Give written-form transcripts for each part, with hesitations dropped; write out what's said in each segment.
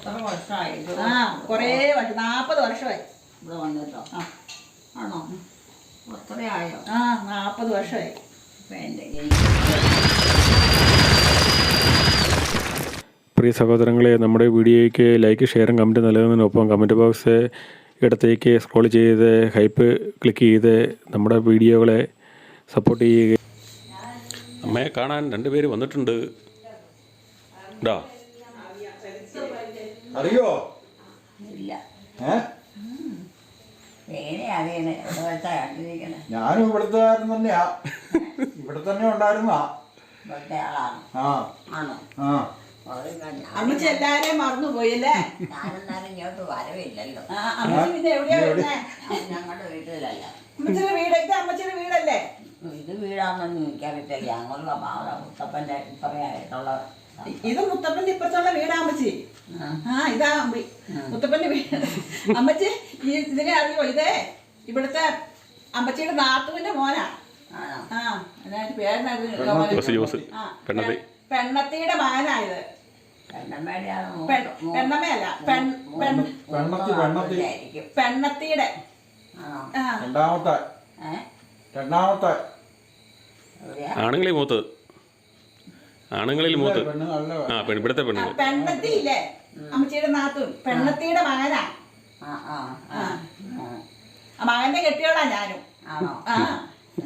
ആ കുറേ വർഷം 40 വർഷമായി ഇവിടെ വന്നിട്ടോ. ആണോ? അത്രയായോ? ആ 40 വർഷമായി. പ്രിയ സഹോദരങ്ങളെ, നമ്മുടെ വീഡിയോയ്ക്ക് ലൈക്ക്, ഷെയറും കമൻറ്റ് നൽകുന്നതിനൊപ്പം കമൻറ്റ് ബോക്സ് ഇടത്തേക്ക് സ്ക്രോൾ ചെയ്ത് ഹൈപ്പ് ക്ലിക്ക് ചെയ്ത് നമ്മുടെ വീഡിയോകളെ സപ്പോർട്ട് ചെയ്യുക. അമ്മയെ കാണാൻ 2 പേര് വന്നിട്ടുണ്ട്. അറിയോ? ഇല്ല. ഞാനും ഇവിടുത്തുകാരൻ തന്നെയാ. ഇവിടെ തന്നെ ഉണ്ടായിരുന്നാ. അമ്മച്ചി എല്ലാരെയും മറന്നുപോയില്ലേ? ഞാനെന്നാലും ഇങ്ങോട്ട് വരവില്ലല്ലോ. അമ്മച്ചി എവിടെയാ വരുന്നേ? ഞങ്ങളുടെ വീട്ടിലല്ല. അമ്മച്ചിയുടെ വീട് ഇത് അമ്മച്ചിയുടെ വീടല്ലേ? ഇത് വീടാണെന്ന് എനിക്കറിയത്തില്ല. ഞങ്ങളുടെ മുത്തപ്പൻ്റെ ഇപ്പറയായിട്ടുള്ള ഇത് മുത്തപ്പന്റെ ഇപ്പുറത്തുള്ള വീടാ അമ്മച്ചി. ഇതാ മുത്തപ്പന്റെ വീട്. അമ്മച്ചി ഇതിനെ അറിയോ? ഇതേ ഇവിടുത്തെ അമ്മച്ചിയുടെ നാത്തുവിന്റെ മോനാ. പെണ്ണത്തിയുടെ മകനായത്. പെണ്ണമ്മയല്ല, പെണ്ണത്തിയുടെ രണ്ടാമത്തെ ആണുങ്ങളിൽ മൂത്ത് ഇവിടുത്തെ പെണ്ണുങ്ങൾ. പെണ്ണത്തിയില്ലേ അമ്മച്ചിയുടെ നാത്തൂൻ, പെണ്ണത്തിയുടെ മകനാ. മകന്റെ കെട്ടിയോളാ ഞാനും.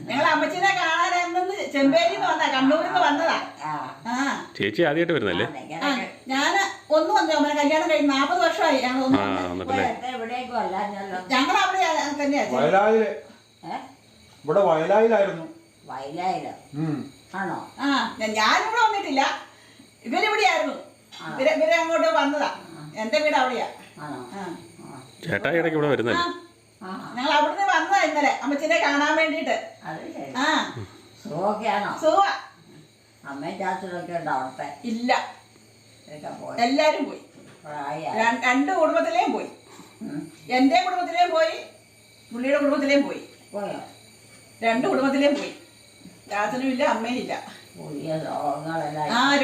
ഞങ്ങൾ അമ്മച്ചിനെ കാണാനെന്ന് ചെമ്പേരിന്ന് വന്നാ, കണ്ണൂരിന്ന് വന്നതാ. ചേച്ചി ആദ്യമായിട്ട് വരുന്നല്ലേ? ഞാന് ഒന്ന് വന്നു. അമ്മ കല്യാണം കഴിഞ്ഞ് 40 വർഷമായി. ഞങ്ങൾ അവിടെ തന്നെയാ. ഇവിടെ വയലായിലായിരുന്നു. വയലായിലോ? ആണോ? ഞാനിവിടെ വന്നിട്ടില്ല. ഇവരിവിടെയായിരുന്നു. ഇവരെ അങ്ങോട്ട് വന്നതാ. എന്റെ വീട് അവിടെയാ. ചേട്ടായി ഇടയ്ക്ക് ഇവിടെ വരുന്നല്ലേ? ഞങ്ങൾ അവിടുന്ന് വന്നതാ ഇന്നലെ അമ്മച്ചിനെ കാണാൻ വേണ്ടിട്ട്. സുഖ. അമ്മയും ചാച്ചനൊക്കെ ഉണ്ടോ അവിടുത്തെ? ഇല്ല, എല്ലാരും പോയി. 2 കുടുംബത്തിലേയും പോയി. എന്റെ കുടുംബത്തിലേയും പോയി, പുള്ളിയുടെ കുടുംബത്തിലേയും പോയി. 2 കുടുംബത്തിലേയും പോയി. ചാച്ചനും ഇല്ല, അമ്മയും ഇല്ല.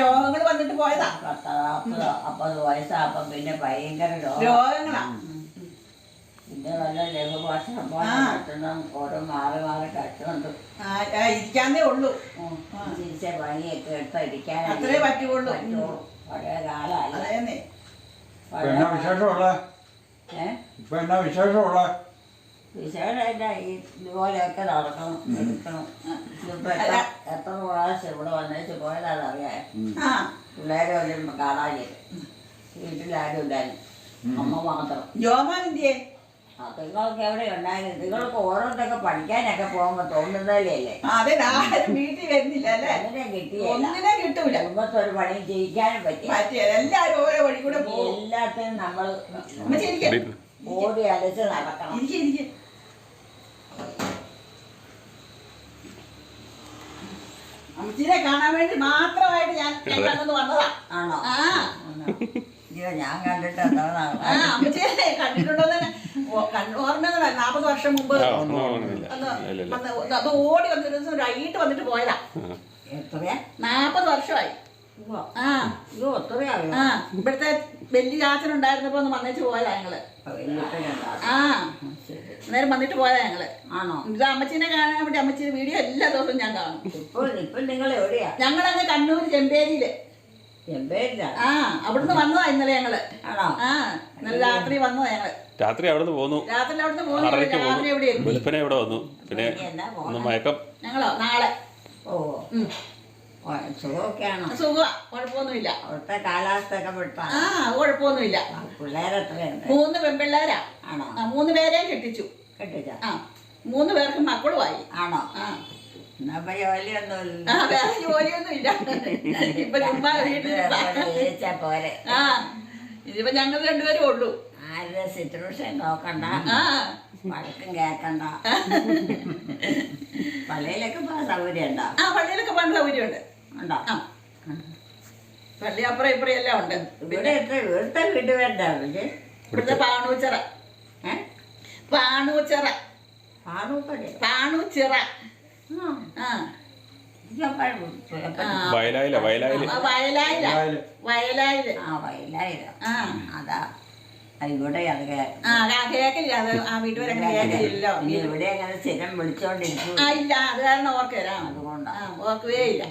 രോഗങ്ങൾ വന്നിട്ട് പോയതാ. 40 വയസ്സാകുമ്പോ പിന്നെ ഭയങ്കര രോഗങ്ങളാ. പിന്നെ വല്ല ലഘുഭാഷ ഓരോ മാറി കട്ടുകൊണ്ട് ഇരിക്കാന്നേ ഉള്ളൂ. തിരിച്ച പണിയൊക്കെ എടുത്ത് ഇരിക്കാൻ അത്രേ പറ്റുള്ളൂ. പഴയ കാലം. വിശേഷമില്ല. ഇതുപോലെയൊക്കെ നടക്കണം, എടുക്കണം. ഇതിപ്പോ എത്ര പ്രാവശ്യം ഇവിടെ വന്നേച്ച് പോയതാണെന്നറിയാം. പിള്ളേരും കാണാനില്ല. വീട്ടിലാരും ഇല്ലായിരുന്നു. അമ്മ മാത്രം. ജോമാനെന്തിയേ? നിങ്ങൾക്ക് എവിടെ ഉണ്ടായിരുന്നു? നിങ്ങൾക്ക് ഓരോരുത്തരൊക്കെ പഠിക്കാനൊക്കെ പോകുമ്പോ തോന്നുന്നതല്ലേ? അതെ, ആരും വീട്ടിൽ വരുന്നില്ല അല്ലേ? ഒന്നിനെ കിട്ടിയ ഒന്നിനെ കിട്ടൂല. കുടുംബത്തെ ഒരു പണിയും ചെയ്യിക്കാനും പറ്റിയ എല്ലാരും ഓരോ വഴി കൂടെ പോകും. എല്ലാത്തിനും നമ്മൾ ഓടി അലച്ച് നടക്കണം. അമ്മച്ചിനെ കാണാൻ വേണ്ടി മാത്രമായിട്ട് ഞാൻ കണ്ടു വന്നതാ. ആണോ? ഞാൻ കണ്ടിട്ട് അമ്മച്ചിയെ കണ്ടിട്ടുണ്ടോന്ന് ഓർമ്മയൊന്നുമില്ല. 40 വർഷം മുമ്പ് അത് ഓടി വന്നൊരു ദിവസം വൈകിട്ട് വന്നിട്ട് പോയതാ. എത്രയാ? 40 വർഷമായി. ഇവിടുത്തെ വലിയ ചാച്ചനുണ്ടായിരുന്നപ്പോ ഒന്ന് വന്നേച്ച് പോയതാ ഞങ്ങള്. അന്നേരം വന്നിട്ട് പോയതാ ഞങ്ങള്. ഇത് അമ്മച്ചീനെ കാണാൻ വേണ്ടി അമ്മച്ചിയുടെ വീഡിയോ എല്ലാ ദിവസവും ഞാൻ കാണും. നിങ്ങൾ എവിടെയാ? ഞങ്ങളങ്ങ് കണ്ണൂർ ചെമ്പേരിയില്. അവിടുന്ന് വന്നതാ ഇന്നലെ ഞങ്ങള്. ഇന്നലെ രാത്രി വന്നതാ ഞങ്ങള്. രാത്രി അവിടുന്ന് പോന്നു. രാത്രി അവിടുന്ന് പോന്നു. രാത്രി വെളുപ്പിനെ ഇവിടെ വന്നു. പിന്നെ മയക്കം. ഞങ്ങളോ നാളെ. സുഖ, കുഴപ്പമൊന്നുമില്ല. അവിടുത്തെ കാലാവസ്ഥ ഒക്കെ കുഴപ്പമൊന്നുമില്ല. പിള്ളേരെത്രയുണ്ട്? 3 പെൺപിള്ളേരാ. 3 പേരെയും കെട്ടിച്ചു. 3 പേർക്ക് മക്കളുമായി. ആണോ? ജോലിയൊന്നുമില്ല. വേറെ ജോലിയൊന്നും ഇല്ല. ഇപ്പൊ ചുമ്മാ പോരെ. ഇതിപ്പോ ഞങ്ങൾ 2 പേരും ഉള്ളൂ. ആരുടെ സിറ്റുവേഷൻ നോക്കണ്ട, വഴക്കും കേക്കണ്ട. പള്ളിയിലൊക്കെ പോകാൻ സൗകര്യം ഉണ്ടോ? പള്ളിയിലൊക്കെ പോകാൻ സൗകര്യമുണ്ട്. ഉണ്ടോ? പള്ളി അപ്പുറം ഇപ്പുറം എല്ലാം ഉണ്ട്. ഇവിടെ ഇവിടുത്തെ വീട് വേണ്ട. ഇവിടുത്തെ പാണൂച്ചിറ. പാണൂച്ചിറ. വയലായില വയലായില് ആ, വയലായില വയലായില് ആ വയലായിരം ആ അതാ ഇവിടെ അത് ആ കേക്കില്ല അത് ആ വീട്ടുകാർ അങ്ങനെ കേക്കില്ലല്ലോ പിന്നെ ഇവിടെ അങ്ങനെ സ്ഥിരം വിളിച്ചോണ്ടിരിക്കും. ആ ഇല്ല അത് കാരണം ഓർക്കരാ അതുകൊണ്ടാണ്. ആ ഓർക്കുകയേ ഇല്ല.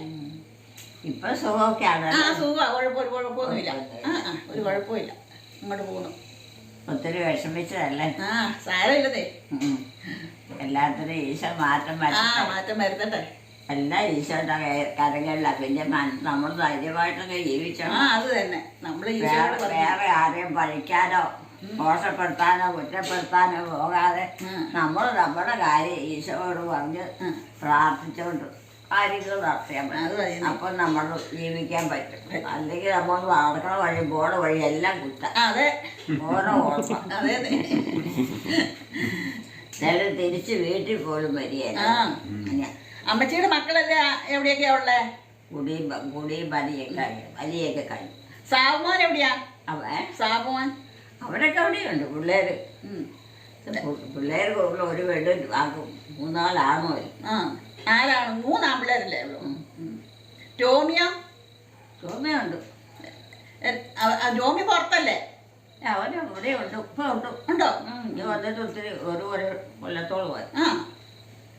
ഇപ്പൊ സുഖമൊക്കെയാണ്. ആ സുഖ കുഴപ്പമൊന്നുമില്ല. ആ ആ ഒരു കുഴപ്പമില്ല. ഇങ്ങോട്ട് പോകുന്നു. ഒത്തിരി വിഷമിച്ചതല്ലേ. ആ സാരമില്ലതേ. എല്ലാത്തിനും ഈശോ മാറ്റം ആ വരട്ടെ. മാറ്റം വരുത്തട്ടെ. എല്ലാം ഈശോയുടെ കരങ്ങളില. പിന്നെ നമ്മൾ ധൈര്യമായിട്ടൊക്കെ ജീവിച്ചോ. ആ അത് തന്നെ നമ്മള് വേറെ ആരെയും പഴിക്കാനോ മോശപ്പെടുത്താനോ കുറ്റപ്പെടുത്താനോ പോകാതെ നമ്മൾ നമ്മുടെ കാര്യം ഈശോയോട് പറഞ്ഞ് പ്രാർത്ഥിച്ചോണ്ട് കാര്യങ്ങൾ നടത്തിയാൽ മതി. അപ്പം നമ്മൾ ജീവിക്കാൻ പറ്റും. അല്ലെങ്കിൽ നമ്മൾ നടക്കണ വഴി പോണ വഴി എല്ലാം കുത്താം. അതെ ഓരോ ഓർമ്മ. അതെ അതെ. ചില തിരിച്ച് വീട്ടിൽ പോലും വരികയില്ല. അമ്മച്ചിയുടെ മക്കളല്ലേ എവിടെയൊക്കെയാ ഉള്ളേ? കുടിയും വലിയൊക്കെ കഴിഞ്ഞു. സാബുമോൻ എവിടെയാ? സാബുമോൻ അവരൊക്കെ അവിടെയുണ്ട്. പിള്ളേർ ഒരു വീട് ആക്കും. 3-4 ആണോ? ആ 4 ആണ്. 3 ആൺപിള്ളേരല്ലേ ഉള്ളൂ. ടോമിയോ? ചോമയുണ്ട്. ടോമി പുറത്തല്ലേ? അവന് ഇവിടെ ഉണ്ട്. ഇപ്പം ഉണ്ട്. ഉണ്ടോ? ഇത് വന്നിട്ട് ഒത്തിരി ഒരു കൊല്ലത്തോളം പോയി. ആ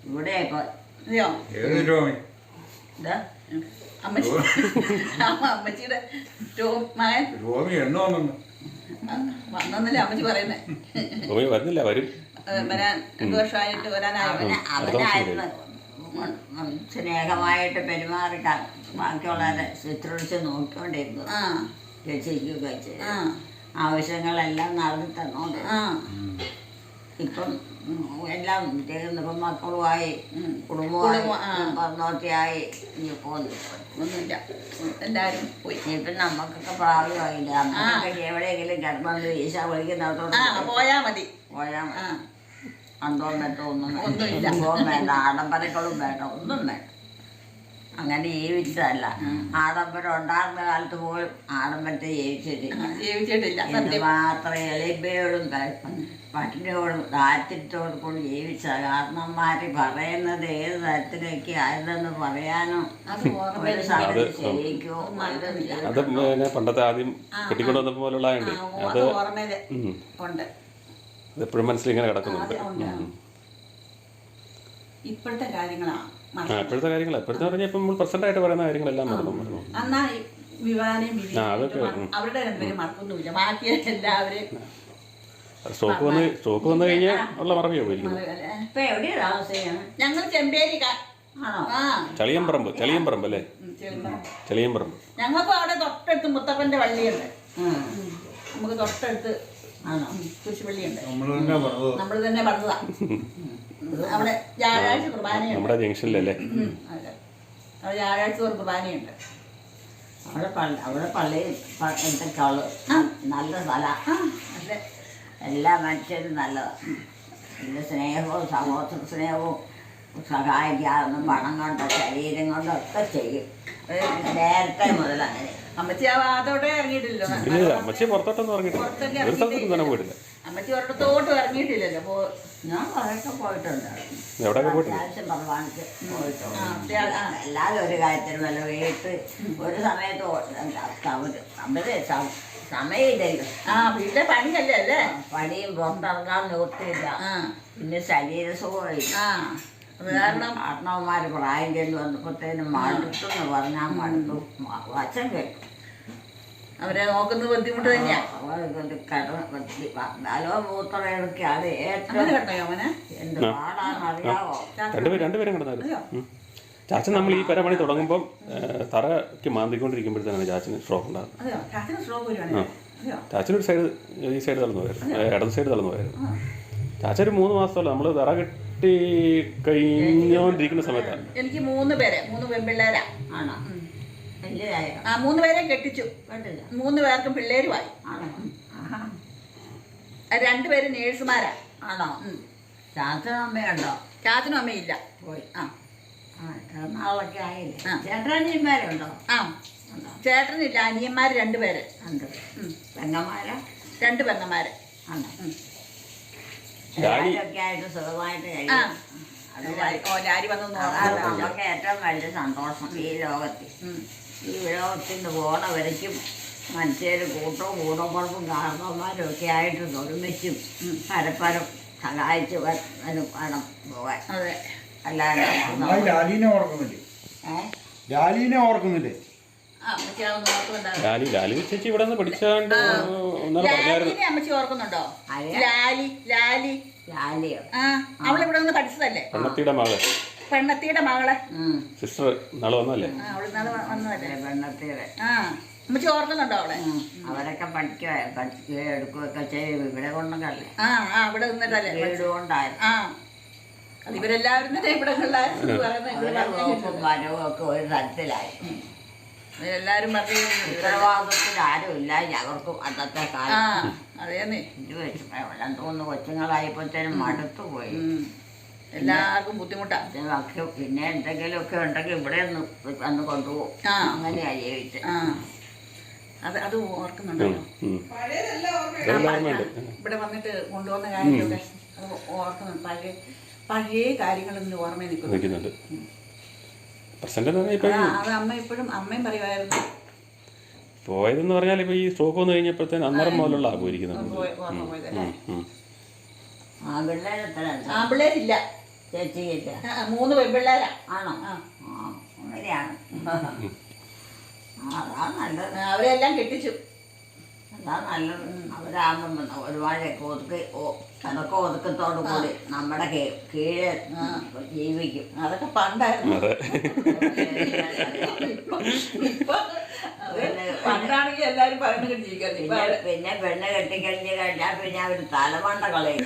ഇവിടെ ഇപ്പൊ അതെയോ? ഇതാ അമ്മച്ചി അമ്മച്ചിയുടെ മകൻ വന്നല്ലേ അമ്മച്ചി പറയുന്നേ. വരുന്നില്ല, വരും. വരാൻ 2 വർഷമായിട്ട് വരാനായോ? അവനായിരുന്നു സ്നേഹമായിട്ട് പെരുമാറി ബാക്കിയുള്ളവരെ ശുശ്രൂഷിച്ച് നോക്കിക്കൊണ്ടിരുന്നു. രക്ഷിക്കുകയൊക്കെ ചെയ്തു. ആവശ്യങ്ങളെല്ലാം നടത്തി തന്നോണ്ട് ഇപ്പം എല്ലാം ഇപ്പം മക്കളുമായി കുടുംബമായി പറഞ്ഞോട്ടിയായി ഇനി ഒന്നുമില്ല. എല്ലാവരും പോയി. ഇപ്പം നമുക്കൊക്കെ പ്രായമായില്ല. നമുക്കൊക്കെ എവിടെയെങ്കിലും കിടന്നു ഈശ വിളിക്കുന്നിടത്തോട്ട് പോയാ മതി. പോയാൽ മതി. അന്തോ മെത്തോ ഒന്നുമില്ല. വേണ്ട, ആഡംബരങ്ങളും വേണ്ട, ഒന്നും വേണ്ട. അങ്ങനെ ജീവിച്ചതല്ല. ആഡംബരം ഉണ്ടാകുന്ന കാലത്ത് പോലും ആഡംബരത്തെ ജീവിച്ചിട്ടില്ല. മാത്രം എളിമയോടും പട്ടിണിയോടും ദാരിദ്ര്യത്തോടും കൂടി ജീവിച്ചത്. കാരണന്മാര് പറയുന്നത് ഏത് തരത്തിലേക്ക് ആയതെന്ന് പറയാനോ ഒരു സമയത്ത് ശരിക്കോ അത് പണ്ടത്തെ ആദ്യം കെട്ടിക്കൊണ്ട് വന്നപ്പോ പോലുള്ള അത് എപ്പോഴും മനസ്സിൽ ഇങ്ങനെ കിടക്കുന്നുണ്ട്. ഇപ്പോഴത്തെ കാര്യങ്ങളാണ്. ഇപ്പോഴത്തെ കാര്യങ്ങൾ ഇപ്പോഴത്തെ പറഞ്ഞാൽ ഇപ്പം നമ്മൾ പ്രസന്റ് ആയിട്ട് പറയുന്ന കാര്യങ്ങളെല്ലാം മറന്നു. എന്നാ അവരുടെ രണ്ടുപേരും മറക്കൊന്നുമില്ല. ബാക്കി എല്ലാവരും സ്റ്റോക്ക് വന്നു കഴിഞ്ഞാൽ ഉള്ള മറവിയോ പോയിരിക്കും. ഞങ്ങൾ ചെമ്പേരി ചളിയമ്പറമ്പ് അല്ലേ? ചളിയമ്പറമ്പ്. ഞങ്ങൾക്ക് അവിടെ തൊട്ടടുത്ത് മുത്തപ്പന്റെ പള്ളിയുണ്ട്. നമുക്ക് തൊട്ടടുത്ത് കുരിശുപള്ളിയുണ്ട്. നമ്മൾ തന്നെ പണിതാ. അവിടെ വ്യാഴാഴ്ച കുർബാനയുണ്ട്. നമ്മുടെ ജംഗ്ഷനിലല്ലേ? അവിടെ വ്യാഴാഴ്ച ഒരു കുർബാനയുണ്ട്. അവിടെ പള്ളി എന്തൊക്കെയുള്ളു നല്ല സ്ഥലമാണ്. എല്ലാ മനുഷ്യരും നല്ലതാണ്. പിന്നെ സ്നേഹവും സഹോദര സ്നേഹവും സഹായിക്കാവുന്ന പണം കൊണ്ടോ ശരീരം കൊണ്ടോ ഒക്കെ ചെയ്യും. നേരത്തെ മുതൽ അങ്ങനെ. അമ്മച്ചി ആ ഭാഗത്തോടെ ഇറങ്ങിയിട്ടില്ലല്ലോ. അമ്മച്ചി പുറത്തോട്ടൊന്നും ഇറങ്ങിയിട്ടില്ല. അമ്മച്ചി ഒരിടത്തോട്ടും ഇറങ്ങിയിട്ടില്ലല്ലോ. ഞാൻ കുറേയൊക്കെ പോയിട്ടുണ്ട്. അത്യാവശ്യം പ്രമാണിച്ച് പോയിട്ടുണ്ട്. എല്ലാവരും ഒരു കാര്യത്തിനും വല്ല വീട്ട് ഒരു സമയത്ത് സമയമില്ലല്ലോ. വീട്ടിലെ പണിയല്ലേ അല്ലേ? പണിയും പുറത്തിറങ്ങാൻ നിവൃത്തിയില്ല. പിന്നെ ശരീര സുഖമില്ല. കാരണം കാരണവന്മാര് പ്രായം ചെന്ന് വന്നപ്പോഴത്തേനും മടുത്തെന്ന് പറഞ്ഞാൽ മടുത്തു. വശം കേട്ടു. അവരെ നോക്കുന്നത് ബുദ്ധിമുട്ട് തന്നെയാ. മൂത്രയൊക്കെയാണ് ഏറ്റവും എന്ത് പാടാന്നറിയാവോ. രണ്ടുപേരും കിടന്നായിരുന്നു. ചാച്ചൻ നമ്മൾ ഈ പരമണി തുടങ്ങുമ്പം തറയ്ക്ക് മാന്തിക്കൊണ്ടിരിക്കുമ്പോഴത്തേനാണ് ചാച്ചന് സ്ട്രോക്ക് ഉണ്ടാകുന്നത്. ചാച്ചനൊരു സൈഡ് ഈ സൈഡ് തളർന്നു പോയായിരുന്നു, ഇടത് സൈഡ് തളർന്നു പോയായിരുന്നു. ചാച്ച ഒരു 3 മാസത്തോളം നമ്മൾ തറ കെട്ടി കഴിഞ്ഞോണ്ടിരിക്കുന്ന സമയത്താണ്. എനിക്ക് 3 പേര് 3 പെൺപിള്ളേരാ. ആണോ? 3 പേരെ കെട്ടിച്ചു. 3 പേർക്കും പിള്ളേരുമായി. 2 പേര് നേഴ്സുമാരാ. ആണോ? ചാച്ചനും അമ്മയുണ്ടോ? ചാച്ചനും അമ്മയില്ല, പോയി. നാളൊക്കെ ആയില്ലേ? ചേട്ടനിയന്മാരുണ്ടോ? ചേട്ടനില്ല. അനിയന്മാര് 2 പേര് ഉണ്ട്. പെങ്ങന്മാരാ? 2 പെങ്ങന്മാര്. ഒക്കെ ആയിട്ട് സുഖമായിട്ട് കഴിയും. ലാരി വന്നു അതാണ് നമുക്ക് ഏറ്റവും വലിയ സന്തോഷം ഈ ലോകത്തിൽ. ഈ ലോകത്തിന് പോണവരയ്ക്കും മനുഷ്യർ കൂട്ടവും കൂടപ്പുറപ്പും കാരണവന്മാരും ഒക്കെ ആയിട്ട് ഒരുമിച്ചും പരസ്പരം സഹായിച്ച് വേണം പോകാൻ. അതെ. അല്ലാതെ അമ്മായി ലാലിനെ ഓർക്കുന്നില്ലേ? ലാലിനെ ഓർക്കുന്നില്ലേ? ലാലി ചേച്ചി ഇവിടെ നിന്ന് പഠിച്ചാണ്ട് ലാലിനെ അമ്മച്ചി ഓർക്കുന്നുണ്ടോ? ലാലി ലാലി ലാലിയോ? ആ അവളിവിടെ നിന്ന് പഠിച്ചതല്ലേ? പെണ്ണത്തിയുടെ മകളെ സിസ്റ്റർ നാളെ വന്നല്ലേ? അവള് നാളെ വന്നതല്ലേ പെണ്ണത്തിയുടെ. ആ അമ്മച്ചി ഓർക്കുന്നുണ്ടോ അവളെ? അവരൊക്കെ പഠിക്കുകയോ എടുക്കുകയൊക്കെ ചെയ്യും ഇവിടെ കൊണ്ടല്ലേ. ആ ആ ഇവിടെ നിന്നിട്ടല്ലേ വീട് കൊണ്ടായിരുന്നു. ആ ഇവരെല്ലാവരും തന്നെ ഇവിടെ നോക്കും വരവും ഒക്കെ ഒരു തരത്തിലായി. എല്ലാരും പറഞ്ഞു ഉത്തരവാദിത്വത്തിൽ ആരും ഇല്ല അവർക്ക് അന്നത്തെ കാലം. അതേന്നേ 2-3 കൊച്ചുങ്ങളായപ്പോഴത്തേനും മടുത്തു പോയി. എല്ലാവർക്കും ബുദ്ധിമുട്ടാ. പിന്നെ എന്തെങ്കിലുമൊക്കെ ഉണ്ടെങ്കിൽ ഇവിടെ വന്ന് കൊണ്ടുപോകും. അങ്ങനെയാ ജീവിച്ചത്. അത് ഓർക്കുന്നുണ്ടല്ലോ ഇവിടെ വന്നിട്ട് കൊണ്ടുവന്ന കാര്യമൊക്കെ അത് ഓർക്കുന്നുണ്ട്. പഴയ കാര്യങ്ങളൊന്നും ഓർമ്മ നിൽക്കുന്നുണ്ട്. അത് അമ്മ ഇപ്പോഴും അമ്മയും പറയുമായിരുന്നു. പോയതെന്ന് പറഞ്ഞാൽ ഇപ്പൊ ഈ സ്ട്രോക്ക് വന്നു കഴിഞ്ഞപ്പോഴത്തേന് അന്നേരം മുതലുള്ള ആൺപിള്ളേരില്ല, ചേച്ചിയില്ല, 3 പെൺപിള്ളേരാ. ആണോ? അങ്ങനെയാണ്. അതാ നല്ലത്. അവരെല്ലാം കെട്ടിച്ചു. അതാ നല്ലത്. അവരാകുമ്പോ ഒരുപാട് അതൊക്കെ ഒതുക്കത്തോടു കൂടി നമ്മുടെ കീഴെ ജീവിക്കും. അതൊക്കെ പണ്ടായിരുന്നു. പണ്ടാണെങ്കിൽ എല്ലാരും പറഞ്ഞു ജീവിക്കാൻ. പിന്നെ പെണ്ണ് കെട്ടിക്കഴിഞ്ഞ് കഴിഞ്ഞാൽ പിന്നെ അവര് തലമണ്ട കളയും.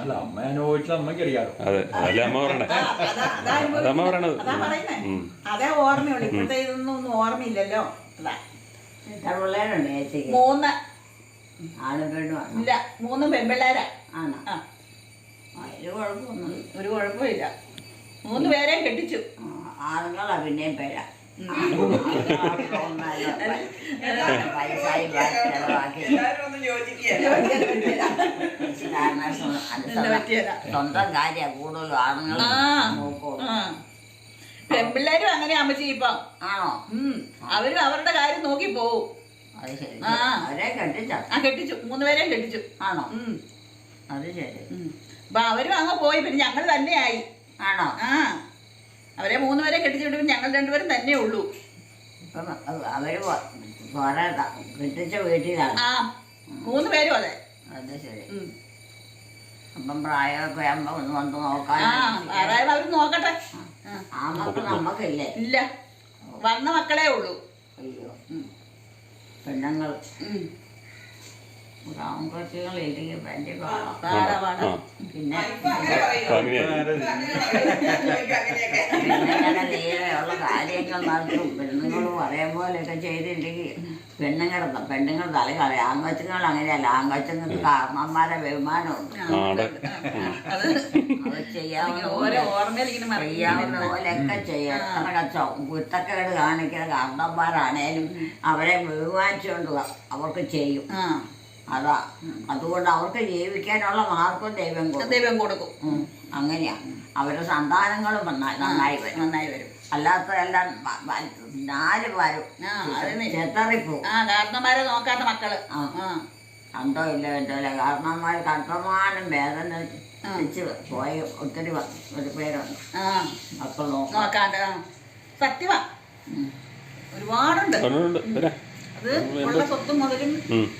അല്ല അമ്മ അനുഭവിച്ചത് അമ്മയ്ക്ക് അറിയാലോ. അതെ അതല്ലേ അമ്മ പറയണേ. അതമ്മ പറയണത്. അതേ ഓർമ്മയുള്ളൂ. ഇപ്പോഴത്തെ ഇതൊന്നും ഓർമ്മയില്ലല്ലോ. പിള്ളേരുണ്ട് ചേച്ചിക്ക്? 3 ആണും പെണ്ണും ഇല്ല, 3 പെൺപിള്ളേരാ. ആണോ? ഒരു കുഴപ്പമൊന്നും ഒരു കുഴപ്പമില്ല. 3 പേരെയും കെട്ടിച്ചു. ആണുങ്ങളാ പിന്നെയും പേരാ. പൈസ ചെലവാക്കി സ്വന്തം കാര്യ കൂടുതലും ആണുങ്ങൾ നോക്കുള്ളൂ. പെൺപിള്ളേരും അങ്ങനെ അമ്മച്ചി ഇപ്പം. ആണോ? അവരും അവരുടെ കാര്യം നോക്കി പോവും. അത് ശരി. അവരെ കെട്ടിച്ചോ? കെട്ടിച്ചു. 3 പേരെയും കെട്ടിച്ചു. ആണോ? അത് ശരി. അപ്പൊ അവരും അങ്ങ് പോയി. പിന്നെ ഞങ്ങൾ തന്നെയായി. ആണോ? അവരെ 3 പേരെ കെട്ടിച്ചിട്ട് ഞങ്ങൾ 2 പേരും തന്നെ ഉള്ളൂ. ഇപ്പം അവര് വേറെ കെട്ടിച്ച വീട്ടിലാണ്. 3 പേരും അതെ. അത് ശരി. അപ്പം പ്രായമൊക്കെ ആകുമ്പോ ഒന്ന് വന്ന് നോക്കാൻ അവര് നോക്കട്ടെ. ആ മക്കൾ നമ്മക്കില്ലേ? ഇല്ല, വന്ന മക്കളെ ഉള്ളൂ. അയ്യോ, പെണ്ണുങ്ങൾ ആൺകൊച്ചുങ്ങളില്ലെങ്കിൽ വലിയ പിന്നെ പെണ്ണുങ്ങളുടെ നേരെയുള്ള കാര്യങ്ങൾ നടത്തും. പെണ്ണുങ്ങൾ പറയും പോലെയൊക്കെ ചെയ്തില്ലെങ്കിൽ പെണ്ണുങ്ങൾ തലകളെ. ആൺകൊച്ചുങ്ങൾ അങ്ങനെയല്ല. ആൺകൊച്ചുങ്ങൾക്ക് കാരണന്മാരെ ബഹുമാനമുണ്ട്. അത് ചെയ്യാവുന്ന പോലെയൊക്കെ ചെയ്യാം. എത്ര കുറ്റക്കേട് കാണിക്കുന്ന കാരണന്മാരാണേലും അവരെ ബഹുമാനിച്ചുകൊണ്ട് അവർക്ക് ചെയ്യും. അതാ. അതുകൊണ്ട് അവർക്ക് ജീവിക്കാനുള്ള മാർഗം ദൈവം കൊടുക്കും. അങ്ങനെയാ. അവരുടെ സന്താനങ്ങളും നന്നായി വരും. അല്ലാത്തതെല്ലാം 4 വരും ചെത്തറിപ്പോവും. കാരണന്മാരെ നോക്കാത്ത മക്കള്. കണ്ടോ ഇല്ല കേട്ടോല്ലേ? കാരണന്മാർ കണ്ടമാനം വേദന വെച്ച് പോയ ഒത്തിരി ഒരു പേരുണ്ട്. മക്കൾ നോക്കാണ്ട്. സത്യമാ, ഒരുപാടുണ്ട്. അത് ഉള്ള സ്വത്തും മുതലും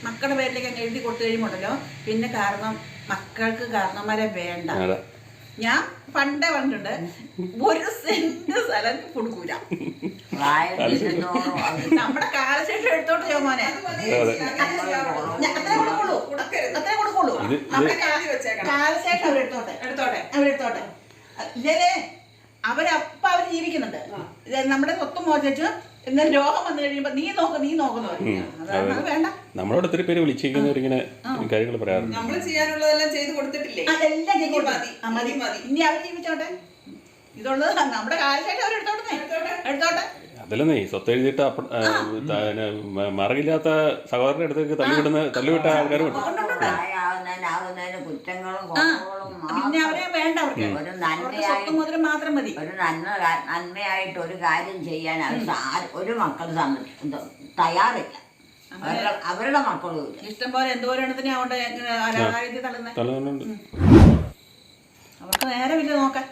മക്കളുടെ പേരിലേക്ക് അങ്ങ് എഴുതി കൊടുത്തു കഴിയുമ്പോണ്ടല്ലോ പിന്നെ മക്കൾക്ക് കാരണന്മാരെ വേണ്ട. ഞാൻ പണ്ടേ പറഞ്ഞിട്ടുണ്ട്, 1 സെന്റ് സ്ഥലം കൊടുക്കൂല. നമ്മുടെ കാലശേഷം എടുത്തോട്ട് ചോമോനെ, അത്രേ കൊടുക്കുള്ളൂ. നമ്മുടെ കാലശേഷം അവരെടുത്തോട്ടെ. ഇല്ലേ അവരപ്പ അവര് ജീവിക്കുന്നുണ്ട്. നമ്മുടെ സ്വത്തും മോചിച്ചു എന്നാലും രോഗം വന്നു കഴിയുമ്പോ നീ നോക്കുന്നു. അത് വേണ്ട. നമ്മളോട് ഒത്തിരി പേര് വിളിച്ചിരിക്കുന്നവരിങ്ങനെ കാര്യങ്ങൾ പറയാറുണ്ട്. നമ്മള് ചെയ്യാനുള്ളതെല്ലാം ചെയ്ത് കൊടുത്തിട്ടില്ലേ? അതെല്ലാം മതി. ഇനി അവർ ജീവിച്ചോട്ടെ. ഇതുള്ളത് നമ്മുടെ കാലശേഷം അവരെടുത്തോട്ടെ. അതിലെന്നേ സ്വത്ത് എഴുതിയിട്ട് മറകില്ലാത്ത സഹോദരന്റെ അടുത്തേക്ക് തള്ളിവിട്ട ആൾക്കാരുണ്ട്. പ്രായമാകുന്നതിന് കുറ്റങ്ങളും കുറവുകളും പിന്നെ അവരെ വേണ്ട അവർക്ക് ഒരു നന്മയായി സ്വത്ത് മുതൽ മാത്രം മതി. ഒരു നന്മയായിട്ട് ഒരു കാര്യം ചെയ്യാൻ ഒരു മക്കൾ തയ്യാറില്ല. അവരുടെ മക്കളും ഇല്ല. ഇഷ്ടം പോലെ എന്തോരെണ്ണത്തിനെ അവിടെ അനാകാര്യത്തിൽ തള്ളുന്നത്. അവർക്ക് നേരമില്ല നോക്കാൻ.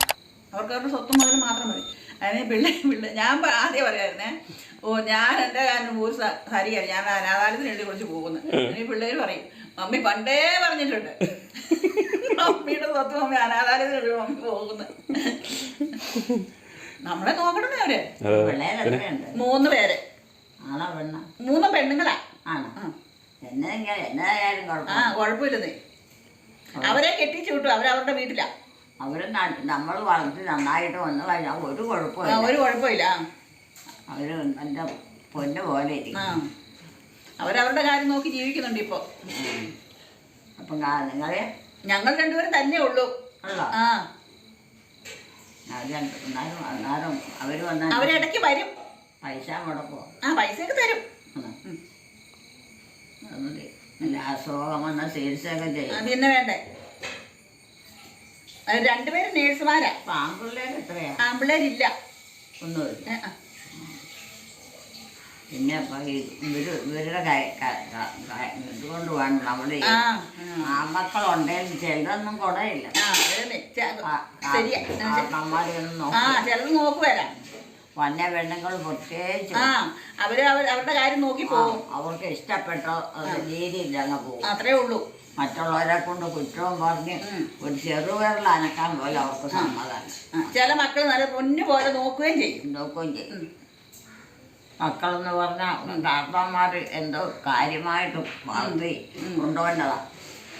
അവർക്ക് അവരുടെ സ്വത്ത് മുതൽ മാത്രം മതി. അതിന് പിള്ളേ ഞാൻ ആദ്യം പറയായിരുന്നേ, ഞാൻ എൻ്റെ കാരണം ഒരു സരിയാണ്, ഞാൻ അനാഥാലയത്തിന് എഴുതി കുറിച്ച് പോകുന്നു. ഇനി പിള്ളേർ പറയും, മമ്മി പണ്ടേ പറഞ്ഞിട്ടുണ്ട് മമ്മിയുടെ സ്വത്ത് മമ്മി അനാഥാലയത്തിന് എഴുതി മമ്മി പോകുന്നു. നമ്മളെ നോക്കണമേ അവര്. പിള്ളേരെത്രയുണ്ട്? 3 പേര്. ആണോ പെണ്ണ? 3 പെണ്ണുങ്ങളാ. ആണോ? എന്നായാലും കുഴപ്പമില്ലെന്നേ. അവരെ കെട്ടിച്ചു വിട്ടു. അവരവരുടെ വീട്ടിലാ. അവര് നമ്മൾ വളർത്തി നന്നായിട്ട് വന്നു കഴിഞ്ഞാൽ ഒരു കുഴപ്പമില്ല. ഒരു കുഴപ്പമില്ല. അവര് എൻ്റെ പൊന്നു പോലെ ഇരിക്കും. അവരവരുടെ കാര്യം നോക്കി ജീവിക്കുന്നുണ്ട് ഇപ്പൊ. അപ്പം നിങ്ങളെ ഞങ്ങൾ 2 പേരും തന്നെ ഉള്ളൂ. അന്നേരം അവര് വന്നാൽ അവരിടയ്ക്ക് വരും. പൈസ മുടക്കോ? പൈസയൊക്കെ തരും. അസുഖം വന്ന ചികിത്സയൊക്കെ ചെയ്യും. പിന്നെ വേണ്ടേ. 2 പേരും നേഴ്സുമാരാ. ആൺപിള്ളേർ എത്രയാ? ആൺപിള്ളേരില്ല. ഒന്നുമില്ല. പിന്നെ ഇവരുടെ ഇതുകൊണ്ട് വേണം നമ്മുടെ ആൺമക്കളുണ്ടെങ്കിൽ ചിലതൊന്നും കുടയില്ല. ചിലത് നോക്കുവരാ. വന്യ പെണ്ണുങ്ങൾ പ്രത്യേകിച്ച് അവരുടെ കാര്യം നോക്കി പോകും. അവർക്ക് ഇഷ്ടപ്പെട്ട രീതിയിൽ അങ്ങ് പോകും. അത്രേ ഉള്ളൂ. മറ്റുള്ളവരെ കൊണ്ട് കുറ്റവും പറഞ്ഞ് ഒരു ചെറുവിരൽ അനക്കാൻ പോലെ അവർക്ക് സമ്മതമാണ്. ചില മക്കൾ നല്ല പൊന്നു പോലെ നോക്കുകയും ചെയ്യും. മക്കളെന്ന് പറഞ്ഞാൽ കാർത്താന്മാർ എന്തോ കാര്യമായിട്ട് വളർത്തി കൊണ്ടുപോകേണ്ടതാണ്.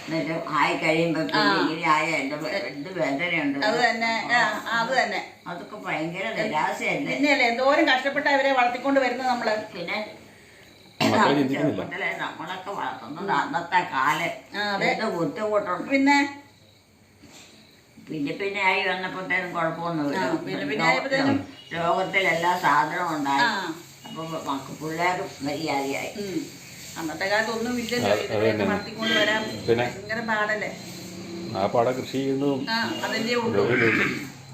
എന്നിട്ട് ആയി കഴിയുമ്പോഴത്തേക്ക് ഇങ്ങനെ ആയ എന്ത് വേദനയുണ്ട്. അതൊക്കെ ഭയങ്കര നിരാശയല്ലേ. പിന്നെയല്ലേ എന്തോരം കഷ്ടപ്പെട്ട് അവരെ വളർത്തിക്കൊണ്ട് വരുന്നത് നമ്മള്. പിന്നെ ചെറുപ്പത്തിലെ നമ്മളൊക്കെ വളർത്തുന്നത് അന്നത്തെ കാലം എന്ത് ബുദ്ധിമുട്ടുണ്ട്. പിന്നെ പിന്നെ ആയി വന്നപ്പോഴത്തേനും കുഴപ്പമൊന്നുമില്ല. ലോകത്തിൽ എല്ലാ സാധനവും ഉണ്ടായി. അപ്പൊ പിള്ളേരും മര്യാദയായി. അന്നത്തെ കാലത്ത് ഒന്നും ഇല്ലല്ലോ. ഇതൊക്കെ വളർത്തിക്കൊണ്ട് വരാൻ ഭയങ്കര പാടല്ലേ. കൃഷി ചെയ്യുന്നതും അതിന്റെ ഉള്ളൂ.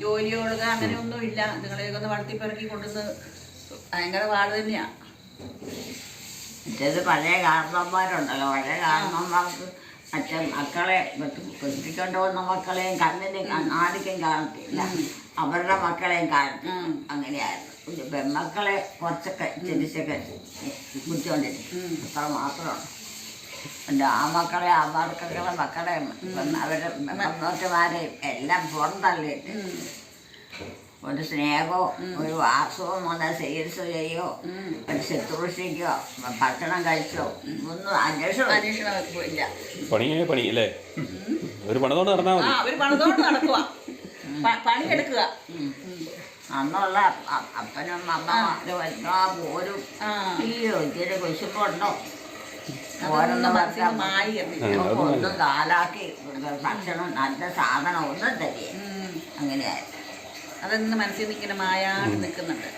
ജോലി കൊടുക്കുക അങ്ങനെയൊന്നും ഇല്ല. നിങ്ങളെയൊക്കെ ഒന്ന് വളർത്തിപ്പിറക്കി കൊണ്ടുവന്ന് ഭയങ്കര പാട് തന്നെയാ. മറ്റേത് പഴയ കാരണന്മാരുണ്ടല്ലോ. പഴയ കാരണന്മാർക്ക് മക്കളെ കെട്ടിക്കൊണ്ട് വന്ന മക്കളെയും ആർക്കും കാണത്തില്ല. അവരുടെ മക്കളെയും കാണത്തില്ല. അങ്ങനെയായിരുന്നു. പെൺമക്കളെ കുറച്ചൊക്കെ ചിരിച്ചൊക്കെ ബുദ്ധിമുട്ടിരിക്കും. അത്ര മാത്രമാണ്. എൻ്റെ ആ മക്കളെ അവർക്കൊക്കെ മക്കളെ അവരുടെ പെൺമക്കളെയും എല്ലാം പുറന്തള്ളിയിട്ട് ഒരു സ്നേഹമോ ഒരു വാസവും വന്ന ചികിത്സ ചെയ്യോ ഒരു ശുശ്രൂഷിക്കോ ഭക്ഷണം കഴിച്ചോ ഒന്നും അന്വേഷണമില്ല. പണി അല്ലേ? ഒരു പണിതോണ്ട് നടന്നാൽ മതി. ഒരു പണിതോണ്ട് നടക്കുക, പണിയെടുക്കുക. അന്നുള്ള അപ്പനും അമ്മമാരും എല്ലാം പോരും ഇല്ലയോ ഇച്ചിരി വിശപ്പുണ്ടോ ഓരോന്നും ഒന്നും കാലാക്കി ഭക്ഷണം നല്ല സാധനം ഒന്നും തരിക. അങ്ങനെയായിരുന്നു. അതൊന്നും മനസ്സിൽ നിൽക്കുന്ന മായാണ്ട് നിൽക്കുന്നുണ്ട്.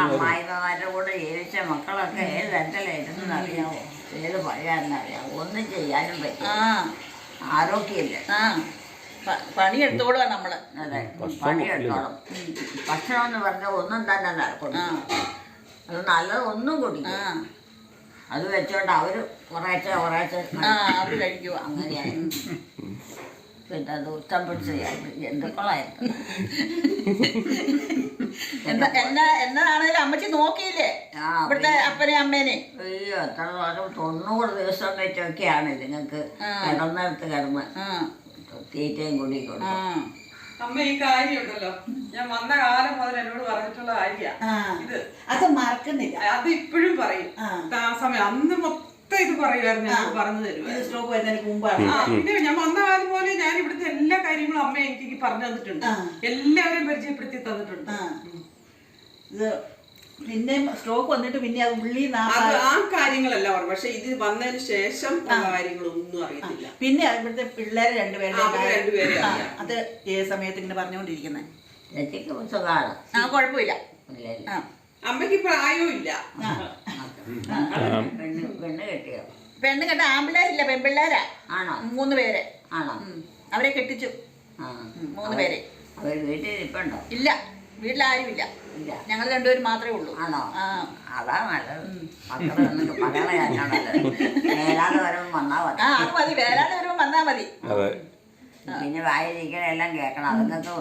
അമ്മായിമാരുടെ കൂടെ ജീവിച്ച മക്കളൊക്കെ ഏത് തരത്തിലായിരുന്നു അറിയാമോ? ഏത് പറയാനറിയാമോ? ഒന്നും ചെയ്യാനും പറ്റും. ആരോഗ്യമില്ല. പണിയെടുത്തോളുക നമ്മള്. അതെ, പണിയെടുത്തോളും. ഭക്ഷണം എന്ന് പറഞ്ഞാൽ ഒന്നും തന്നെ നടക്കും. അത് നല്ലത് ഒന്നും കുടിക്കും. അത് വെച്ചോണ്ട് അവര് കുറേശ്ശെ അവര് കഴിക്കുക. അങ്ങനെയാണ്. പിന്നെ അത് ഉച്ചം പിടിച്ച് ജന്തുക്കളായിരുന്നു. എന്നതാണേലും അമ്മച്ചി നോക്കിയില്ലേ ഇവിടുത്തെ അപ്പനെ അമ്മേനെ? അയ്യോ, എത്ര 90 ദിവസം വെച്ചൊക്കെയാണ് ഇതുങ്ങൾക്ക് കിടന്നെടുത്ത് കിടന്ന് തീറ്റയും കൂടി കൊടുക്കും. അമ്മ ഈ കാര്യം ഉണ്ടല്ലോ, ഞാൻ വന്ന കാലം മുതൽ എന്നോട് പറഞ്ഞിട്ടുള്ള കാര്യമാണ് ഇത്. അത് മറക്കുന്നില്ല. അത് ഇപ്പോഴും പറയും. ആ സമയം അന്ന് മൊത്തം ഇത് പറയുമായിരുന്നു. ഞാൻ പറഞ്ഞു തരുമായിരുന്നു. പിന്നെ ഞാൻ വന്ന കാലം പോലെ ഞാൻ ഇവിടുത്തെ എല്ലാ കാര്യങ്ങളും അമ്മ എനിക്ക് പറഞ്ഞു തന്നിട്ടുണ്ട്. എല്ലാവരും പരിചയപ്പെടുത്തി തന്നിട്ടുണ്ട്. ഇത് പിന്നെ സ്ട്രോക്ക് വന്നിട്ട് പിന്നെ അത് ഉള്ളി അത് ആ കാര്യങ്ങളല്ല പറഞ്ഞു. പക്ഷെ ഇത് വന്നതിന് ശേഷം ഉള്ള കാര്യങ്ങളൊന്നും അറിയത്തില്ല. പിന്നെ ഇവിടുത്തെ പിള്ളേരെ രണ്ടുപേരുടെ അത് ഏത് സമയത്ത് ഇങ്ങനെ പറഞ്ഞുകൊണ്ടിരിക്കുന്നത്. കുഴപ്പമില്ല. അമ്മയ്ക്ക് പ്രായവും ഇല്ല. പെണ്ണ് കെട്ട ആമ്പിള്ളേരില്ല, പെൺപിള്ളേരാ. ആണോ? 3 പേര്. ആണോ? അവരെ കെട്ടിച്ചു. 3 പേരെ. അവർ വീട്ടിൽ ഇരിപ്പുണ്ടോ? ഇല്ല, വീട്ടിലാരുമില്ല. ഞങ്ങൾ രണ്ടുപേരും മാത്രമേ ഉള്ളൂ. ആണോ? അതാ നല്ലത്. മക്കളൊന്നും പറയാനാണല്ലോ. വേലാതെ വരവും വന്നാ മതി. അത് മതി, വേലാതെ വരവും വന്നാ മതി. പിന്നെ വായിരിക്കണെല്ലാം കേൾക്കണം. അതൊക്കെ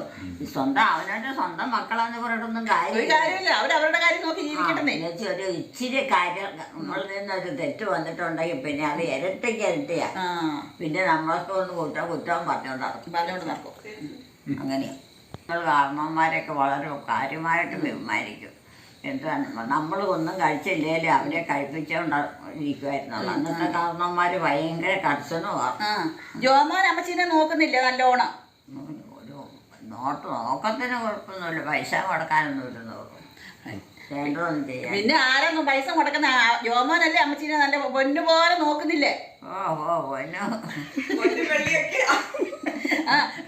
സ്വന്തം അവനവന്റെ സ്വന്തം മക്കളാന്ന് പറഞ്ഞിട്ടൊന്നും കാര്യമില്ല. അവരവരുടെ കാര്യം നോക്കി ജീവിക്കട്ടെ. ഒരു ഇച്ചിരി കാര്യം നമ്മളിൽ നിന്നൊരു തെറ്റ് വന്നിട്ടുണ്ടെങ്കിൽ പിന്നെ അത് ഇരട്ടിയാ. പിന്നെ നമ്മൾക്ക് ഒന്ന് കുറ്റവും പറഞ്ഞോണ്ട് നടക്കും. അങ്ങനെയാ. കാരണവന്മാരെയൊക്കെ വളരെ കാര്യമായിട്ട് ബഹുമാനിക്കും. എന്താണ് നമ്മൾ ഒന്നും കഴിച്ചില്ലേലും അവരെ കഴിപ്പിച്ചോണ്ടിരിക്കുമായിരുന്നുള്ളൂ. അന്നത്തെ കാരണവന്മാര് ഭയങ്കര കർശനമാണ്. ജോമോൻ അമ്മച്ചീനെ നോക്കുന്നില്ല നല്ലോണം. ഒരു നോക്കത്തിന് കുഴപ്പമൊന്നുമില്ല. പൈസ കൊടുക്കാനൊന്നും ഇല്ലെന്ന് വേണ്ടതൊന്നും ചെയ്യാം. പിന്നെ ആരൊന്നും പൈസ മുടക്കുന്ന ജോമോനല്ലേ അമ്മച്ചീനെ നല്ല പൊന്നുപോലെ നോക്കുന്നില്ലേ?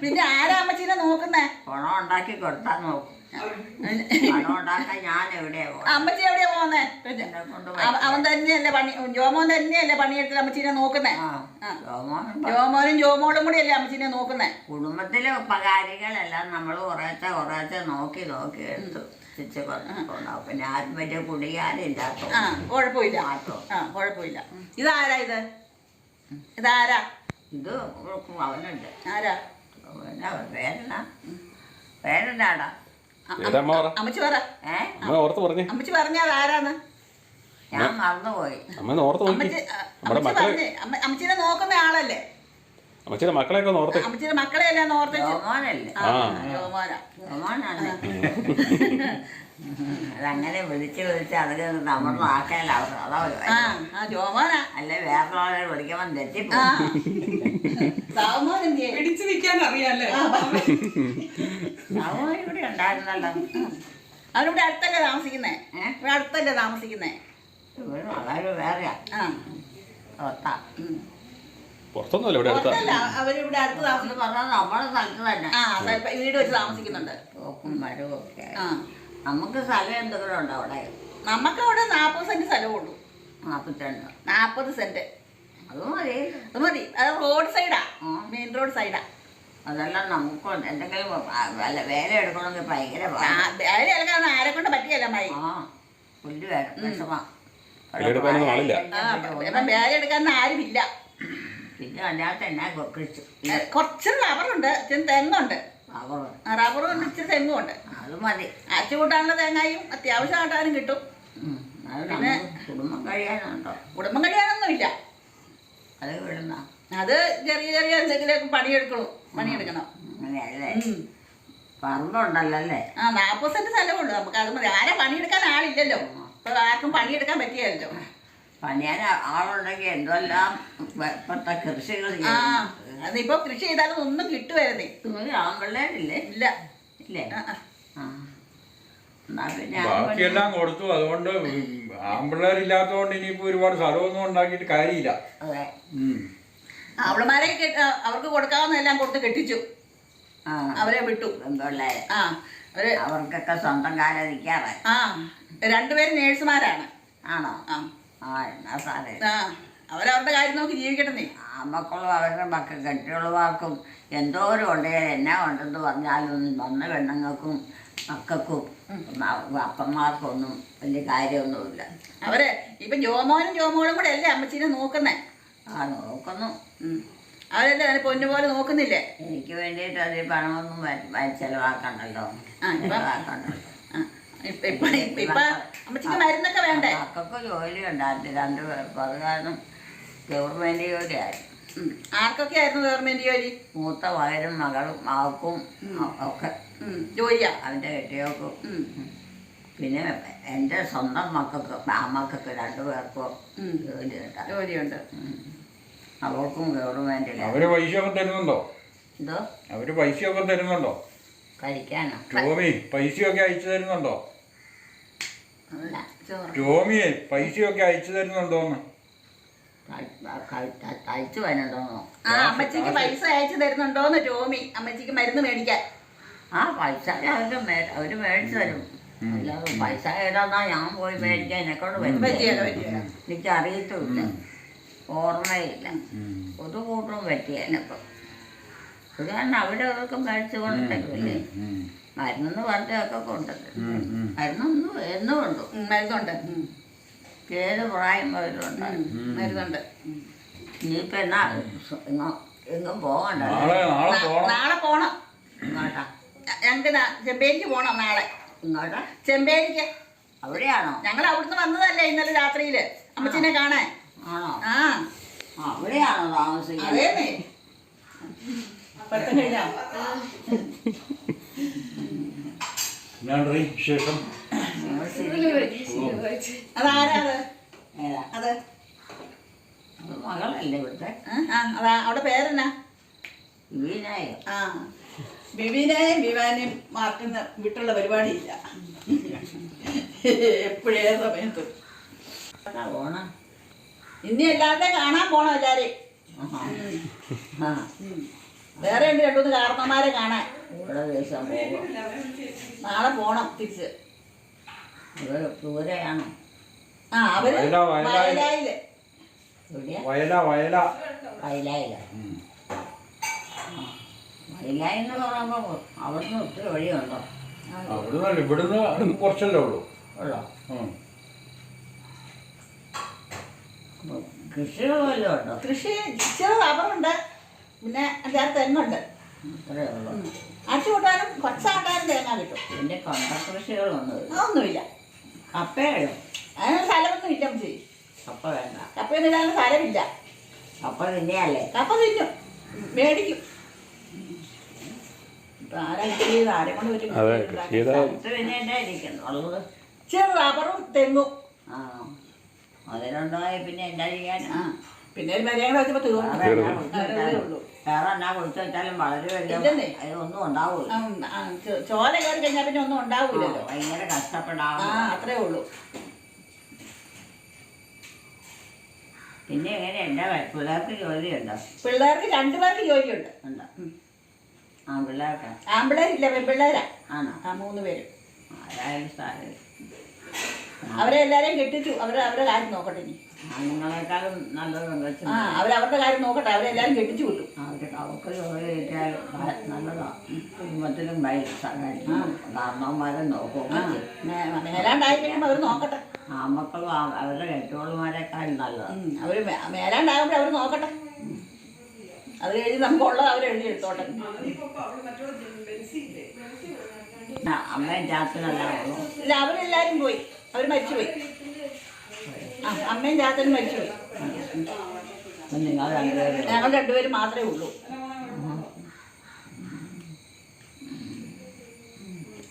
പിന്നെ ആരാ അമ്മച്ചീനെ നോക്കുന്നേ? പണം ഉണ്ടാക്കി കൊടുത്താൽ നോക്കും. പണം ഉണ്ടാക്കാൻ ഞാൻ എവിടെയാ? അമ്മച്ചി എവിടെയാ പോകുന്നേ? അവൻ തന്നെയല്ലേ പണി, ജോമോൻ തന്നെയല്ലേ പണിയെടുത്ത് അമ്മച്ചീനെ നോക്കുന്നേ? ജോമോനും ജോമോളും കൂടി അല്ലേ അമ്മച്ചീനെ നോക്കുന്നേ? കുടുംബത്തിലെ കാര്യങ്ങളെല്ലാം നമ്മൾ കുറേശ്ശെ നോക്കി എടുത്തു പിന്നെ ആരും വലിയ കുടിയാനില്ലാത്ത കുഴപ്പമില്ല. കുഴപ്പമില്ല. ഇതാരാ? ഇതാരാ? ഇത് അവനുണ്ട്. ആരാ? പേരെന്നാടാ? അമ്മച്ചി പറ. അമ്മച്ചി പറഞ്ഞ ആരാന്ന്? ഞാൻ മറന്നുപോയി. അമ്മച്ചിനെ നോക്കുന്ന ആളല്ലേ? അമ്മച്ചിയുടെ മക്കളെയൊക്കെ നോർത്ത്. അമ്മച്ചിയുടെ മക്കളെയല്ലേ നോർത്ത്? ജോമോനല്ലേ? ജോമോനാണ്. അതങ്ങനെ വിളിച്ച് അതൊക്കെ നമ്മൾ ആക്കാനല്ല. ജോമോനാ. അല്ലെ വേറെ വിളിക്കുമ്പോൾ തെറ്റിപ്പോ. പിടിച്ചു നിൽക്കാൻ അറിയാലോ. സാവോൻ ഇവിടെ ഉണ്ടായിരുന്നല്ലോ. അവരിവിടെ അടുത്തല്ലേ താമസിക്കുന്നേ? ഇവിടെ അടുത്തല്ലേ താമസിക്കുന്നേ? വളരെ വേറെയാ. പുറത്തൊന്നുമല്ല, ഇവിടെ അടുത്ത. അവരിവിടെ അടുത്ത് താമസിക്കുന്നു പറഞ്ഞാൽ നമ്മുടെ സ്ഥലത്ത് തന്നെ വീട് വെച്ച് താമസിക്കുന്നുണ്ട്. തോക്കും മരവും ഒക്കെ. നമുക്ക് സ്ഥലം എന്തെങ്കിലും ഉണ്ടോ അവിടെ? നമുക്ക് അവിടെ 40 സെന്റ് സ്ഥലമുള്ളൂ. 40 സെന്റ്. അത് മതി. അത് മതി. അത് റോഡ് സൈഡാ, മെയിൻ റോഡ് സൈഡാ. അതെല്ലാം നമുക്ക് എന്തെങ്കിലും വേല എടുക്കണമെങ്കിൽ ഭയങ്കര വേല എടുക്കാൻ ആരെ കൊണ്ട് പറ്റിയല്ല മായി. പുല്ല് വേണം, വിഷമാ. ഇപ്പം വേല എടുക്കാൻ ആരുമില്ല. പിന്നെ അല്ലാത്ത എന്നാ കുറച്ച് റബ്ബറുണ്ട്, തെങ്ങുണ്ട്. റബ്ബറും ഉണ്ട്, ഇച്ചിരി തെങ്ങും ഉണ്ട്. അത് മതി. അച്ചു കൂട്ടാനുള്ള തേങ്ങയും അത്യാവശ്യം ആട്ടാനും കിട്ടും. പിന്നെ കുടുംബം കഴിയാനുണ്ടോ? കുടുംബം കഴിയാനൊന്നുമില്ല. അത് വിടുന്ന അത് ചെറിയ എന്തെങ്കിലും പണിയെടുക്കണം. അങ്ങനെയല്ലേ? പറമ്പുണ്ടല്ലോ അല്ലേ? 40 സെന്റ് സ്ഥലമുള്ളൂ നമുക്ക്. അത് മതി. ആരെ പണിയെടുക്കാൻ ആളില്ലല്ലോ. ഇപ്പൊ ആർക്കും പണിയെടുക്കാൻ പറ്റിയല്ലോ. പണിയാൻ ആളുണ്ടെങ്കിൽ എന്തെല്ലാം ഇപ്പോഴത്തെ കൃഷികൾ. അതിപ്പോ കൃഷി ചെയ്താലും ഒന്നും കിട്ടുമായിരുന്നേ. ആമ്പിള്ളേരില്ലേ? ഇല്ല. ഇല്ലേ? ബാക്കിയെല്ലാം കൊടുത്തു. അതുകൊണ്ട് ആമ്പിള്ളേരില്ലാത്തതുകൊണ്ട് ഇനിയിപ്പോ ഒരുപാട് സ്ഥലമൊന്നും ഉണ്ടാക്കിയിട്ട് കാര്യമില്ല. അവളുമാരെ അവർക്ക് കൊടുക്കാവുന്നതെല്ലാം കൊടുത്ത് കെട്ടിച്ചു. അവരെ വിട്ടു. പെൺപിള്ളേരെ അവർക്കൊക്കെ സ്വന്തം കാലം നിൽക്കാറായി. 2 പേര് നേഴ്സുമാരാണ്. ആണോ? അവരവരുടെ കാര്യം നോക്കി ജീവിക്കട്ടെ. മക്കളും അവരുടെ കെട്ടിയുള്ളവർക്കും എന്തോരം ഉണ്ടെങ്കിൽ എന്നാ ഉണ്ടെന്ന് പറഞ്ഞാലും വന്ന പെണ്ണുങ്ങൾക്കും മക്കൾക്കും അപ്പന്മാർക്കും ഒന്നും വലിയ കാര്യമൊന്നുമില്ല. അവര് ഇപ്പൊ ജോമോളും കൂടെ അല്ലേ അമ്മച്ചീനെ നോക്കുന്നേ? നോക്കുന്നു. അവരല്ലേ പൊന്നുപോലെ നോക്കുന്നില്ലേ? എനിക്ക് വേണ്ടിയിട്ട് അത് പണമൊന്നും ചെലവാക്കണ്ടല്ലോ. അമ്മച്ചിക്ക് മരുന്നൊക്കെ വേണ്ടേ? മക്കൾക്ക് ജോലി ഉണ്ടായിരുന്നു 2 പേർക്ക്. അത് കാരണം ഗവൺമെന്റ് ജോലിയായിരുന്നു. ആർക്കൊക്കെ ആയിരുന്നു ഗവൺമെന്റ് ജോലി? മൂത്ത മകനും മകളും മകൾക്കും ഒക്കെ ജോലിയാ. അവൻ്റെ കെട്ടിയോക്കും. പിന്നെ എൻ്റെ സ്വന്തം മക്കൾക്ക് മക്കൾക്ക് 2 പേർക്കും ജോലിയുണ്ട്. അവർക്കും ഗവൺമെന്റിൽ. അവര് പൈസയൊക്കെ തരുന്നുണ്ടോ? എന്തോ? അവര് പൈസയൊക്കെ തരുന്നുണ്ടോ? കഴിക്കാനോ? ടോമി പൈസയൊക്കെ അയച്ചു തരുന്നുണ്ടോ? അല്ല ചോറ് ടോമിയെ പൈസയൊക്കെ അയച്ചു തരുന്നുണ്ടോന്ന്? കഴിച്ചു വരണ്ടോന്നോ? ആ അമ്മച്ചിക്ക് പൈസ അയച്ചു തരുന്നുണ്ടോന്ന് ടോമി, അമ്മച്ചിക്ക് മരുന്ന് മേടിക്കാൻ. ആ പൈസ അവര് മേടിച്ചു തരും. അല്ലാതെ പൈസ ഏതാന്നാ ഞാൻ പോയി മേടിക്കാൻ എന്നെക്കൊണ്ട് പറ്റിയല്ല. എനിക്ക് അറിയത്തുമില്ല, ഓർമ്മയില്ല, ഒരു കൂട്ടവും പറ്റിയല്ല. ഇപ്പം അത് കാരണം അവിടെ അതൊക്കെ മേടിച്ചു കൊണ്ടിട്ടല്ലേ. മരുന്നെന്ന് പറഞ്ഞൊക്കെ കൊണ്ടുവരും. മരുന്നൊന്നും എന്നും ഉണ്ട്, മരുന്നുണ്ട്. ഏത് പ്രായം മുതലുണ്ട് മരുന്നുണ്ട്. ഇനിയിപ്പോൾ എന്നാ എങ്ങും പോകണ്ട. നാളെ പോണം. ഇങ്ങോട്ടാ? ഞങ്ങക്ക് ചെമ്പേരിക്ക് പോണം നാളെ. ഇങ്ങോട്ടാ? ചെമ്പേരിക്ക്. അവിടെയാണോ? ഞങ്ങൾ അവിടുന്ന് വന്നതല്ലേ ഇന്നലെ രാത്രിയില് അമ്മച്ചിനെ കാണാൻ. ആണോ? ആ അവിടെയാണോ താമസിക്കുന്നത്? അതേന്നേ. പെട്ടെന്ന് കഴിഞ്ഞാ വിശേഷം? അതാരാത്? ഏതാ? അത് മകളല്ലേ ഇവിടുത്തെ? അതാ അവിടെ പേരെന്നാ? വീനായോ? ആ ബിബിനെയും വിവാനെയും മാർക്കുന്ന വിട്ടുള്ള പരിപാടിയില്ല. എപ്പോഴേ സമയത്തും പോണം. ഇനി എല്ലാവരുടെയും കാണാൻ പോണം എല്ലാരെയും. വേറെ ഉണ്ട് രണ്ടുമൂന്ന് കാരണന്മാരെ കാണാൻ. ഇവിടെ ദിവസം പോകും. നാളെ പോണം തിരിച്ച്. ദൂരെയാണോ? ആ അവര് വയലായില്. എവിടെയാ? വയലാ. വയലായില്ല. വയലായി എന്ന് പറയുമ്പോൾ അവിടുന്ന് ഒത്തിരി വഴിയുണ്ടോ? അവിടുന്ന് ഇവിടുന്ന് കുറച്ചല്ലേ ഉള്ളൂ. ഉള്ളോ? കൃഷികൾ വല്ലതും ഉണ്ടോ? കൃഷി ഇച്ചിരി റബ്ബറുണ്ട്, പിന്നെ അഞ്ചാറ് തെങ്ങുണ്ട്. അത്രേ ഉള്ളൂ. അടിച്ചു കൂട്ടാനും കൊച്ചാട്ടാനും തേങ്ങ കിട്ടും. പിന്നെ കൊണ്ട കൃഷികളൊന്നും അതൊന്നുമില്ല. കപ്പയോ? അതിന് സ്ഥലമൊന്നും ഇല്ല ചെയ്യും. കപ്പ വേണ്ട. കപ്പയൊന്നും ഇല്ലാതെ സ്ഥലമില്ല. കപ്പ തിന്നെയല്ലേ? കപ്പ തിന്നും, മേടിക്കും. ഇപ്പൊ ആരാ കൃഷി ചെയ്ത് ആരെ കൊണ്ട് പറ്റും? കപ്പ പിന്നെ ഇരിക്കുന്നുള്ളത് ഇച്ചിരി റബ്ബറും തെങ്ങും. ആ അതിനുണ്ടായി പിന്നെ എന്താ ചെയ്യാനാ? പിന്നെ ഒരു മര്യാദ വെച്ചപ്പോ തീർന്നു. വേറെ എന്നാ കൊടുത്തു വെച്ചാലും വളരെ വലിയ അതൊന്നും ഉണ്ടാവൂല. ചോല കയറി കഴിഞ്ഞാൽ പിന്നെ ഒന്നും ഉണ്ടാവൂലല്ലോ. ഭയങ്കര കഷ്ടപ്പെടാം. അത്രേ ഉള്ളൂ. പിന്നെ എങ്ങനെ എൻ്റെ പിള്ളേർക്ക് ജോലിയുണ്ടോ? പിള്ളേർക്ക് 2 പേർക്ക് ജോലിയുണ്ട്. പിള്ളേർക്ക് ആൺപിള്ളേരില്ല, പെൺപിള്ളേരാ. ആണോ? 3 പേര്. ആരായാലും സാരം അവരെ എല്ലാരെയും കെട്ടിച്ചു. അവരുടെ കാര്യം നോക്കട്ടെ. ഇനി നിങ്ങളെക്കാളും നല്ലത് അവരവരുടെ കാര്യം നോക്കട്ടെ. അവരെല്ലാരും കെട്ടിച്ചു വിട്ടു. അവർക്ക് ജോലി കിട്ടിയാൽ നല്ലതാണ്. കുടുംബത്തിലും കാരണവന്മാരെ നോക്കും. മേലാണ്ടായി കഴിയുമ്പോ അവര് നോക്കട്ടെ. ആമക്കളും അവരുടെ കെട്ടുകളുമാരെക്കാളും നല്ലതാണ്. അവര് മേലാണ്ടാകുമ്പോ അവര് നോക്കട്ടെ. അത് കഴിഞ്ഞ് നമുക്കുള്ളത് അവരെഴുതി എടുത്തോട്ടെ. അമ്മയും ചാത്തനെല്ലാം ഉള്ളു? ഇല്ല, അവരെല്ലാരും പോയി. അവര് മരിച്ചുപോയി. അമ്മയും ചാത്തനും മരിച്ചുപോയി. നിങ്ങൾ രണ്ടുപേരും? ഞങ്ങൾ 2 പേരും മാത്രമേ ഉള്ളൂ.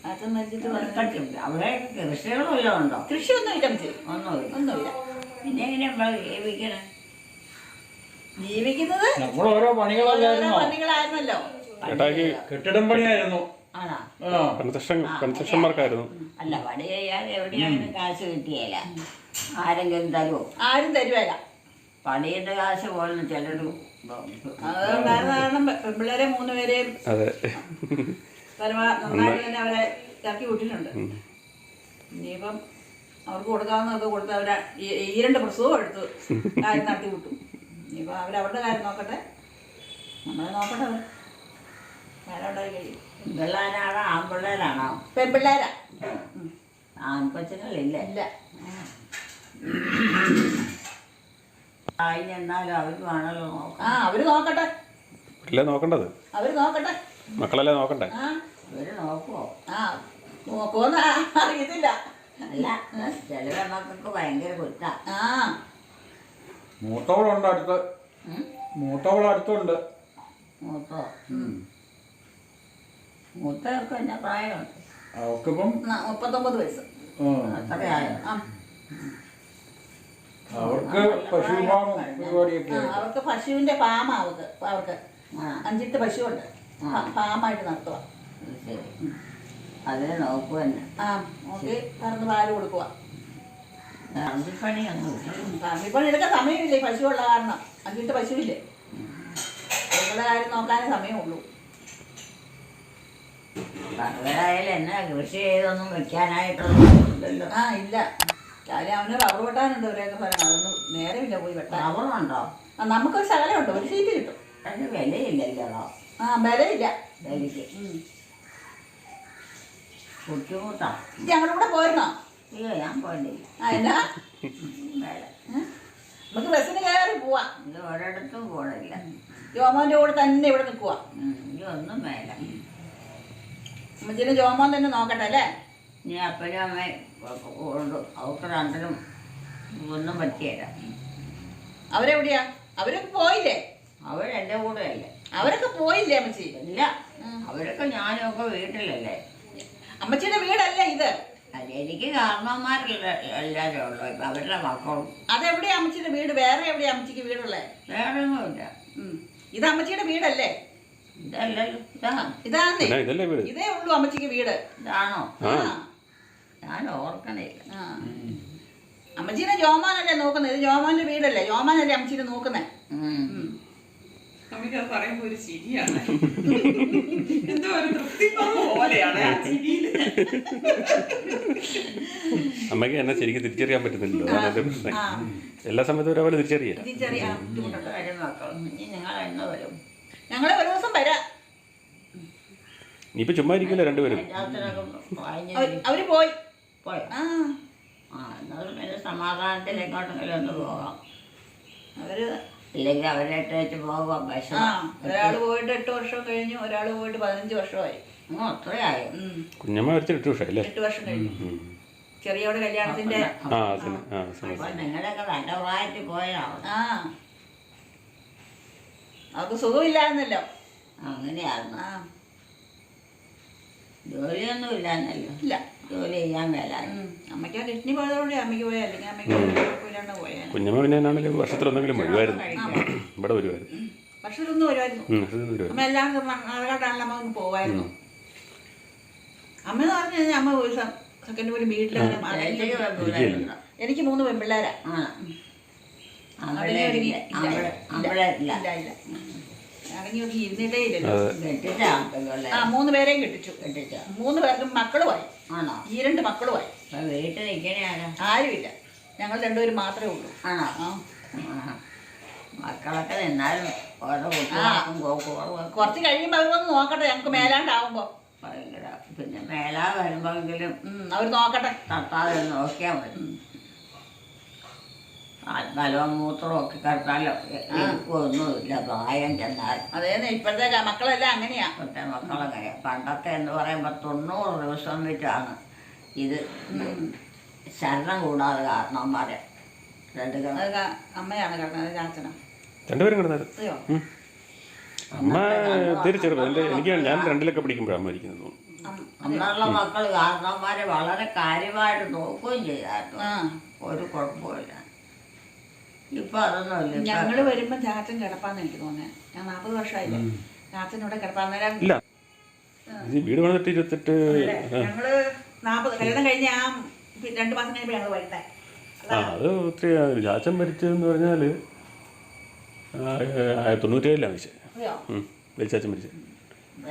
അച്ഛൻ മരിച്ചിട്ട് അവിടെ കൃഷികളും വല്ലതും ഉണ്ടോ? കൃഷിയൊന്നും ഇല്ല. ഒന്നുമില്ല. പിന്നെ എങ്ങനെ ജീവിക്കണേ? ജീവിക്കുന്നത് നമ്മൾ ഓരോ പണികളായിരുന്നല്ലോ. കെട്ടിടം പണിയായിരുന്നു. ആണോ? കൺസ്ട്രക്ഷന്മാർക്കായിരുന്നു. അല്ല, പണി ചെയ്യാതെ എവിടെയാണെങ്കിലും കാശ് കിട്ടിയല്ല. ആരെങ്കിലും തരുമോ? ആരും തരുവല്ല. പണിയുടെ കാശ് പോലും ചിലരും കാരണം പെൺപിള്ളേരെ 3 പേരെയും നന്നായിട്ട് തന്നെ അവരെ ഇറക്കി വിട്ടിട്ടുണ്ട്. ഇനിയിപ്പം അവർക്ക് കൊടുക്കാവുന്നതൊക്കെ കൊടുത്ത് അവരെ 2 പ്രസവവും എടുത്ത് കാര്യം നടത്തി വിട്ടു. ഇനിയിപ്പോൾ അവരവരുടെ കാര്യം നോക്കട്ടെ, നമ്മളെ നോക്കട്ടെ. അവർ വേറെ ഉണ്ടായി കഴിയും. പിള്ളേരാണോ ആൺപിള്ളേരാണോ? പെൺപിള്ളേരാ. ആൺകൊച്ചുങ്ങളില്ല. ഇല്ല. എന്നാലും അവർക്ക് വേണമല്ലോ നോക്കാം. അവര് നോക്കട്ടെ. നോക്കണ്ടത് അവര് നോക്കട്ടെ. മക്കളല്ലേ നോക്കണ്ടേ? അവര് നോക്കുവോ? നോക്കുവോന്ന് അറിയത്തില്ല. അല്ല, ചില മക്കൾക്ക് ഭയങ്കര കുറ്റ. മൂത്തവളുണ്ട് അടുത്ത്. മൂത്തവൾ അടുത്തുണ്ട്. മൂത്തോ? മൂത്തവർക്ക് എന്നാ പ്രായമുണ്ട്? അവക്കിപ്പം 39 വയസ്സ്. അത്രയായോ? അവർക്ക് പശുപാമം പരിപാടിയൊക്കെ. അവർക്ക് പശുവിന്റെ ഫാമാ. അവർക്ക് 5-8 പശുവുണ്ട്. ഫാമായിട്ട് നടത്തുക. ശരി, അതിനെ നോക്കുക തന്നെ. നോക്കി കറന്ന് പാല് കൊടുക്കുക. പറമ്പിപ്പണിയൊന്നുമില്ല. ഇപ്പോൾ എടുക്കാൻ സമയമില്ലേ പശുവുള്ള കാരണം. 5 പശുവില്ലേ, നിങ്ങളുടെ കാര്യം നോക്കാനേ സമയമുള്ളൂ. പറമ്പിലായാലും എന്നാ കൃഷി ചെയ്തൊന്നും വെക്കാനായിട്ടൊന്നുമില്ലല്ലോ. ആ ഇല്ല, കാര്യം അവന് റബ്ബർ വെട്ടാനുണ്ട് ഒരേക്കർ സ്ഥലം. അതൊന്നും നേരമില്ല പോയി വെട്ടാൻ. റബ്ബറുണ്ടോ? നമുക്കൊരു ശകലമുണ്ട്, ഒരു ഷീറ്റ് കിട്ടും. അതിന് വിലയില്ലല്ലോ. വിലയില്ല. വിലയ്ക്ക് ബുദ്ധിമുട്ടാ. ഞങ്ങളുടെ കൂടെ പോയിരുന്നോ? അയ്യോ, ഞാൻ പോയിട്ടില്ല. എന്നാ വേല നമുക്ക് ബസ്സിന് കയറി പോവാം. ഇത് ഒരിടത്തും പോണില്ല. ജോമോന്റെ കൂടെ തന്നെ ഇവിടെ നിൽക്കുക. ഇതൊന്നും വേല. അമ്മച്ചിന് ജോമോൻ തന്നെ നോക്കട്ടെ അല്ലേ? ഇനി അപ്പനും അമ്മയും കൊണ്ട് അവർക്ക് രണ്ടിനും ഒന്നും പറ്റിയല്ല. അവരെവിടെയാ? അവരൊക്കെ പോയില്ലേ? അവരെൻ്റെ കൂടെ അല്ലേ. അവരൊക്കെ പോയില്ലേ അമ്മച്ചി? ഇല്ല, അവരൊക്കെ ഞാനും ഒക്കെ വീട്ടിലല്ലേ. അമ്മച്ചിയുടെ വീടല്ലേ ഇത്? അത് എനിക്ക് കാരണവന്മാരല്ല എല്ലാവരും ഉള്ളു. ഇപ്പം അവരുടെ മക്കളും. അതെവിടെയാ അമ്മച്ചിയുടെ വീട്? വേറെ എവിടെയാ അമ്മച്ചിക്ക് വീടുള്ളേ? വേറൊന്നുമില്ല. ഇത് അമ്മച്ചിയുടെ വീടല്ലേ? ഇതല്ലല്ലോ. ഇതാന്നേ, ഇതല്ലേ വീട്? ഇതേ ഉള്ളൂ അമ്മച്ചിക്ക് വീട്. ഇതാണോ? ആ ഞാൻ ഓർക്കണില്ല. അമ്മച്ചീനെ ജോമാനല്ലേ നോക്കുന്നത്? ഇത് ജോമാന്റെ വീടല്ലേ? ജോമാനല്ലേ അമ്മച്ചീനെ നോക്കുന്നേ? നമുക്ക് അത് പറയുമ്പോ ഒരു ചിരിയാണ്. എന്തോ ഒരു തൃപ്തി പോലെയാണ് ആ ചിരിയില്. അമ്മയ്ക്ക് എന്നെ ശരിക്കും തിരിച്ചറിയാൻ പറ്റുന്നില്ലല്ലോ, അതാണ് എൻ്റെ പ്രശ്നം. എല്ലാ സമയത്തും ഒരേപോലെ തിരിച്ചറിയില്ല. വരും മക്കളും. ഇനി നിങ്ങൾ എന്ന് വരും? ഞങ്ങള് ഒരു ദിവസം വരാം. ഇനിയിപ്പോൾ ചുമ്മാ ഇരിക്കില്ല രണ്ടുപേരും. അവര് പോയി. പോയോ? എന്നാലും പിന്നെ സമാധാനത്തിൽ എങ്ങോട്ടെങ്കിലും ഒന്ന് പോകാം. അവര് ഇല്ലെങ്കിൽ അവരായിട്ട് വെച്ച് പോകാം. ഒരാള് പോയിട്ട് 8 വർഷം കഴിഞ്ഞു, ഒരാള് പോയിട്ട് 15 വർഷമായി. അത്രയായോ? കുഞ്ഞമ്മ വരച്ച് 8 വർഷം അല്ലേ? 8 വർഷം കഴിഞ്ഞു. ചെറിയവിടെ കല്യാണത്തിന്റെ. അപ്പൊ നിങ്ങളൊക്കെ നല്ല പ്രായത്തിൽ പോയതാണ്. അവർക്ക് സുഖമില്ലായിരുന്നല്ലോ. അങ്ങനെയായിരുന്നു. ജോലിയൊന്നും ഇല്ലാന്നല്ലോ. ഇല്ല, ജോലി ചെയ്യാൻ മേല. അമ്മയ്ക്ക് കിഡ്നി പോയതുകൊണ്ട് അമ്മയ്ക്ക് പോയി, അല്ലെങ്കിൽ അമ്മയ്ക്ക് കുഴപ്പമില്ലാണ്ട് പോയാൽ. കുഞ്ഞമ്മ പിന്നെ എന്നാണെങ്കിലും വർഷത്തിലൊന്നെങ്കിലും വരുമായിരുന്നു, ഇവിടെ വരുമായിരുന്നു. വർഷത്തിലൊന്നും വരുമായിരുന്നു. അമ്മ എല്ലാം നാളുകാട്ടാണല്ലോ അമ്മ ഒന്ന് പോവായിരുന്നു. അമ്മ എന്ന് പറഞ്ഞു കഴിഞ്ഞാൽ അമ്മ ഒരു സെക്കൻഡ് പോലും വീട്ടിൽ. എനിക്ക് 3 പെൺപിള്ളേരാ. ഇറങ്ങി ഒന്നും ഇരുന്നിട്ടേ ഇല്ലല്ലോ. 3 പേരെയും കെട്ടിച്ചു. 3 പേർക്കും മക്കളുമായി. ഈ 2 മക്കളുമായി. വീട്ടിൽ നിൽക്കണ ആരുമില്ല, ഞങ്ങൾ 2 പേരും മാത്രമേ ഉള്ളൂ. മക്കളൊക്കെ നിന്നാലും ഓരോ കുറച്ച് കഴിയുമ്പോ അവരൊന്ന് നോക്കട്ടെ, ഞങ്ങൾക്ക് മേലാണ്ടാവുമ്പോ. ഭയങ്കര പിന്നെ മേലാ വരുമ്പോഴെങ്കിലും അവർ നോക്കട്ടെ, തട്ടാതെ നോക്കിയാൽ മതി. ബലവും മൂത്രവും ഒക്കെ കിടത്താലോ ഒന്നുമില്ല പ്രായം ചെന്നാൽ. അതേന്ന് ഇപ്പോഴത്തെ മക്കളെല്ലാം അങ്ങനെയാ. ഇപ്പോഴത്തെ മക്കളങ്ങനെ. പണ്ടൊക്കെ എന്ന് പറയുമ്പോൾ 90 ദിവസം വെച്ചാണ് ഇത് ശരണം കൂടാതെ കാരണവന്മാരെ. അമ്മയാണ് കിടന്നത്, ചാച്ചന. 2 പേരും കിടന്നായിരുന്നു. അമ്മ തിരിച്ചെടുക്കും. ഞാൻ 2-ലൊക്കെ പഠിക്കുമ്പോഴാണ് അമ്മ ഇരിക്കുന്നത് തോന്നുന്നു. അന്നുള്ള മക്കൾ കാരണവന്മാരെ വളരെ കാര്യമായിട്ട് നോക്കുകയും ചെയ്തായിരുന്നു. ഒരു കുഴപ്പമില്ല. ഇപ്പൊ അതൊന്നുമില്ല. ഞങ്ങള് വരുമ്പോ ചാച്ചൻ കിടപ്പാന്ന് എനിക്ക് തോന്നുന്നത്. ഞാൻ 40 വർഷമായില്ലേ ചാച്ചൻ ഇവിടെ കിടപ്പാന്നേരം. വീട് പണിതിട്ട് 28. ഞങ്ങള് 40 കല്യാണം കഴിഞ്ഞ 2 മാസം കഴിയുമ്പോ ഞങ്ങള് വരട്ടെ. അത് ഒത്തിരി. ചാച്ചൻ മരിച്ചതെന്ന് പറഞ്ഞാല് 97 മരിച്ചത്. വലിച്ചാച്ചൻ മരിച്ചത്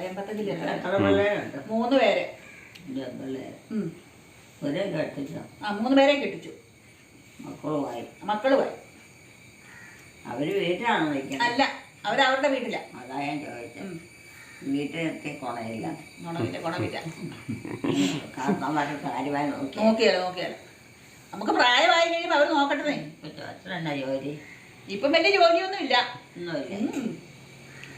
85. എത്ര പിള്ളേരുണ്ട്? 3 പേര്. പിള്ളേര് ഒരേ കെട്ടിച്ചോ? 3 പേരെ കെട്ടിച്ചു. മക്കളുമായി. അവര് വീട്ടിലാണോ നിൽക്കുന്നത്? അല്ല, അവരവരുടെ വീട്ടില. അതാ ഞാൻ ചോദിച്ചത്. വീട്ടിൽ എത്തി കൊണയില്ല. ഗുണമില്ല. കാരണവന്മാരെ കാര്യമായി നോക്കിയാലോ. നമുക്ക് പ്രായമായി കഴിയുമ്പോ അവര് നോക്കട്ടെ. എന്നാ ജോലി? ഇപ്പം വലിയ ജോലിയൊന്നും ഇല്ല.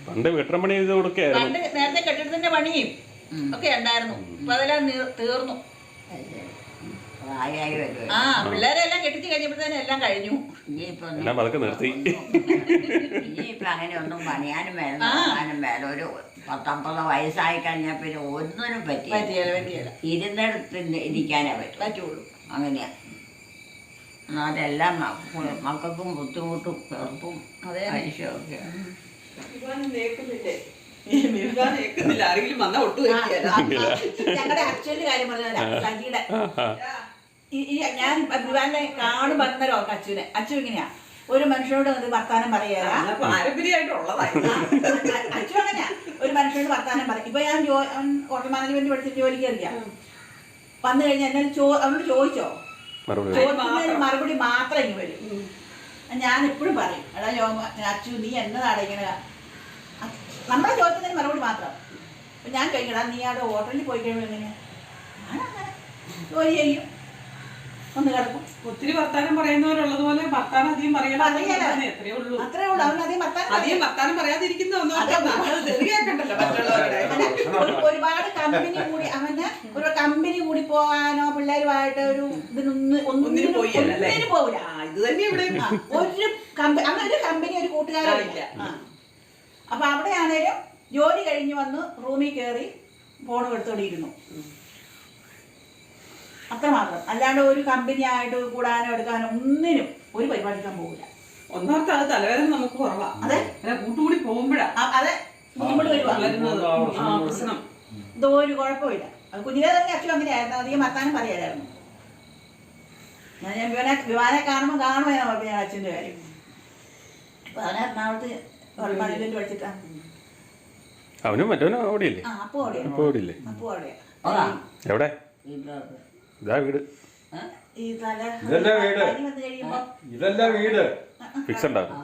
പണ്ട് വീട്ടമ്പണി ചെയ്ത് കൊടുക്കുകയായിരുന്നു. പണ്ട് നേരത്തെ കെട്ടിടത്തിന്റെ പണിയും ഒക്കെ ഉണ്ടായിരുന്നു. ഇപ്പൊ അതെല്ലാം തീർന്നു. പിള്ളേരെല്ലാം കെട്ടിച്ച് കഴിഞ്ഞപ്പോഴത്തേനും എല്ലാം കഴിഞ്ഞു. എല്ലാം അതൊക്കെ നിർത്തി. ഇനിയിപ്പൊ അങ്ങനെ ഒന്നും പണിയാനും വേണം, നോക്കാനും വേണം. ഒരു 19 വയസ്സായി കഴിഞ്ഞാൽ പിന്നെ ഒന്നിനും പറ്റിയല്ല. ഇരുന്നിടത്ത് ഇരിക്കാനേ പറ്റുള്ളൂ. അങ്ങനെയാ. അതെല്ലാം മക്കൾക്കും ബുദ്ധിമുട്ടും ചെറുപ്പും മനുഷ്യമൊക്കെ. ഞങ്ങളുടെ ആക്ച്വലി കാര്യം പറഞ്ഞ ഞാൻ വിവാനെ കാണും പറഞ്ഞോ അച്ഛനെ. അച്ഛൻ ഇങ്ങനെയാ, ഒരു മനുഷ്യനോട് ഒരു വർത്താനം പറയാ, പാരമ്പര്യമായിട്ടുള്ളതായിരുന്നു. അച്ഛൻ അങ്ങനെയാ, ഒരു മനുഷ്യനോട് വർത്താനം പറയും. ഇപ്പൊ ഞാൻ ഹോട്ടൽ മാനേജ്മെന്റ് പഠിച്ചിട്ട് ജോലിക്ക് കയറിയാ, വന്നു കഴിഞ്ഞാൽ എന്നെ അവനോട് ചോദിച്ചോ, ചോദിക്കുന്നതിന് മറുപടി മാത്രം ഇങ്ങ് വരും. ഞാൻ എപ്പോഴും പറയും, എടാ അച്ചു നീ എന്നതാണ് ഇങ്ങനെ, നമ്മളെ ചോദിക്കുന്നതിന് മറുപടി മാത്രം. അപ്പൊ ഞാൻ കഴിക്കടാ, നീ അവിടെ ഹോട്ടലിൽ പോയി കഴിയുമ്പോൾ എങ്ങനെയാ, ഞാനങ്ങനെ ജോലി ചെയ്യും, ഒന്ന് കിടക്കും. ഒത്തിരി വർത്താനം പറയുന്നവരുള്ളത് പോലെ വർത്താനം അധികം പറയണേ എത്രയേ ഉള്ളൂ. അത്രേ ഉള്ളൂ. അവൻ അധികം വർത്താനം പറയാതിരിക്കുന്ന ഒരുപാട് കമ്പനി കൂടി, അവന് ഒരു കമ്പനി കൂടി പോകാനോ പിള്ളേരുമായിട്ട് ഒരു ഒന്നിനും പോവില്ല. ഇത് തന്നെ ഇവിടെ ഒരു കമ്പനി ഒരു കൂട്ടുകാരില്ല. അപ്പൊ അവിടെയാണേലും ജോലി കഴിഞ്ഞ് വന്ന് റൂമിൽ കയറി ഫോൺ എടുത്തോണ്ടിരുന്നു, അത്രമാത്രം. അല്ലാണ്ട് ഒരു കമ്പനി ആയിട്ട് കൂടാനോ എടുക്കാനോ ഒന്നിനും ഒരു പരിപാടിക്കാൻ പോകില്ല. ഒന്നോർത്ത് അത് തലവേദന നമുക്ക് കുറവാ. അതെ, കൂട്ടുകൂടി പോകുമ്പോഴാ അതെ ബുദ്ധിമുട്ട് വരുവാ. പ്രശ്നം ഇതോ ഒരു കുഴപ്പമില്ല. അത് കുഞ്ഞിനെ തന്നെ അച്ഛൻ അങ്ങനെയായിരുന്നു, അധികം വർത്താനം പറയാനായിരുന്നു. ഞാൻ വിവാനെ കാണുമ്പോൾ കാണുമായിരുന്നു പറഞ്ഞു ഞാൻ അച്ഛൻ്റെ കാര്യം. അപ്പൊ അവനെ എറണാകുളത്ത് ഹോട്ടൽ മാനേജ്മെന്റ് പഠിച്ചിട്ടാണ്. അവനും മറ്റവനും അവിടെയില്ലേ? അപ്പു അവിടെയാണ്. അപ്പു അവിടെയില്ലേ? അപ്പു അവിടെയാ. എവിടെ? ഇതാ വീട്. ഈ തല ഇതല്ലേ വീട്? പനി വന്നു കഴിയുമ്പോ ഇതല്ല വീട്. ഫിക്സ് ഉണ്ടാകും.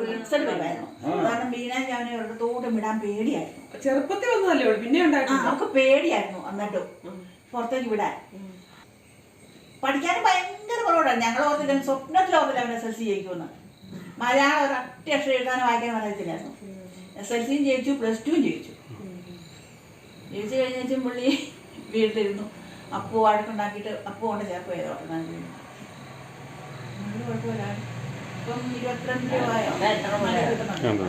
ഫിക്സഡ് വരുമായിരുന്നു. കാരണം ബീനാജി അവനെ ഒരിടത്തോട്ടും വിടാൻ പേടിയായിരുന്നു. ചെറുപ്പത്തിൽ വന്നതല്ലേ പിന്നെ ഉണ്ടായിട്ടുണ്ട്. അവർക്ക് പേടിയായിരുന്നു എന്നിട്ടും പുറത്തേക്ക് വിടാൻ. പഠിക്കാനും ഭയങ്കര കുറവുണ്ടായിരുന്നു. ഞങ്ങൾ ഓർത്തില്ല, സ്വപ്നത്തിൽ ഓർത്തില്ല അവൻ SLC ജയിക്കുമെന്ന്. മലയാളം ഒരൊറ്റ അക്ഷരം എഴുതാനോ വായിക്കാനോ അറിയത്തില്ലായിരുന്നു. SLCയും ജയിച്ചു, +2 ജയിച്ചു. ജയിച്ചു കഴിഞ്ഞാൽ പുള്ളി വീട്ടിലിരുന്നു. അപ്പു വഴക്കുണ്ടാക്കിയിട്ട് അപ്പു കൊണ്ട് ചേർപ്പ് ചെയ്ത് ഓട്ടം കുഴപ്പമില്ല. ഇപ്പം 22 രൂപയോ കിട്ടുന്നുണ്ട്.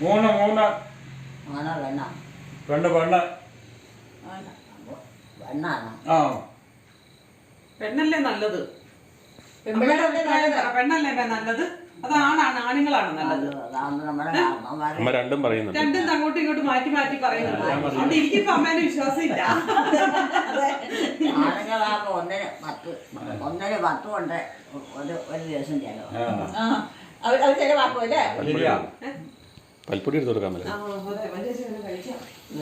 മൂന്ന് പെണ്ണ് ആ പെണ്ണല്ലേ നല്ലത്, പെണ്ണല്ലേ നല്ലത്, അതാണ് ആണുങ്ങളാണ് നല്ലത്. അമ്മ രണ്ടും പറയുന്നുണ്ട്. രണ്ടും അങ്ങോട്ടും ഇങ്ങോട്ടും മാറ്റി മാറ്റി പറയുന്നുണ്ട്. അതുകൊണ്ട് എനിക്കിപ്പോ അമ്മേനെ വിശ്വാസം ഇല്ല. ആണുങ്ങളാകുമ്പോ ഒന്നിന് 10 കൊണ്ട് ഒരു ദിവസം ചെലവ്. അവർ ചെലവാക്കുമല്ലേ? പൽപ്പൊടി എടുത്ത് കൊടുക്കാൻ പറ്റില്ല.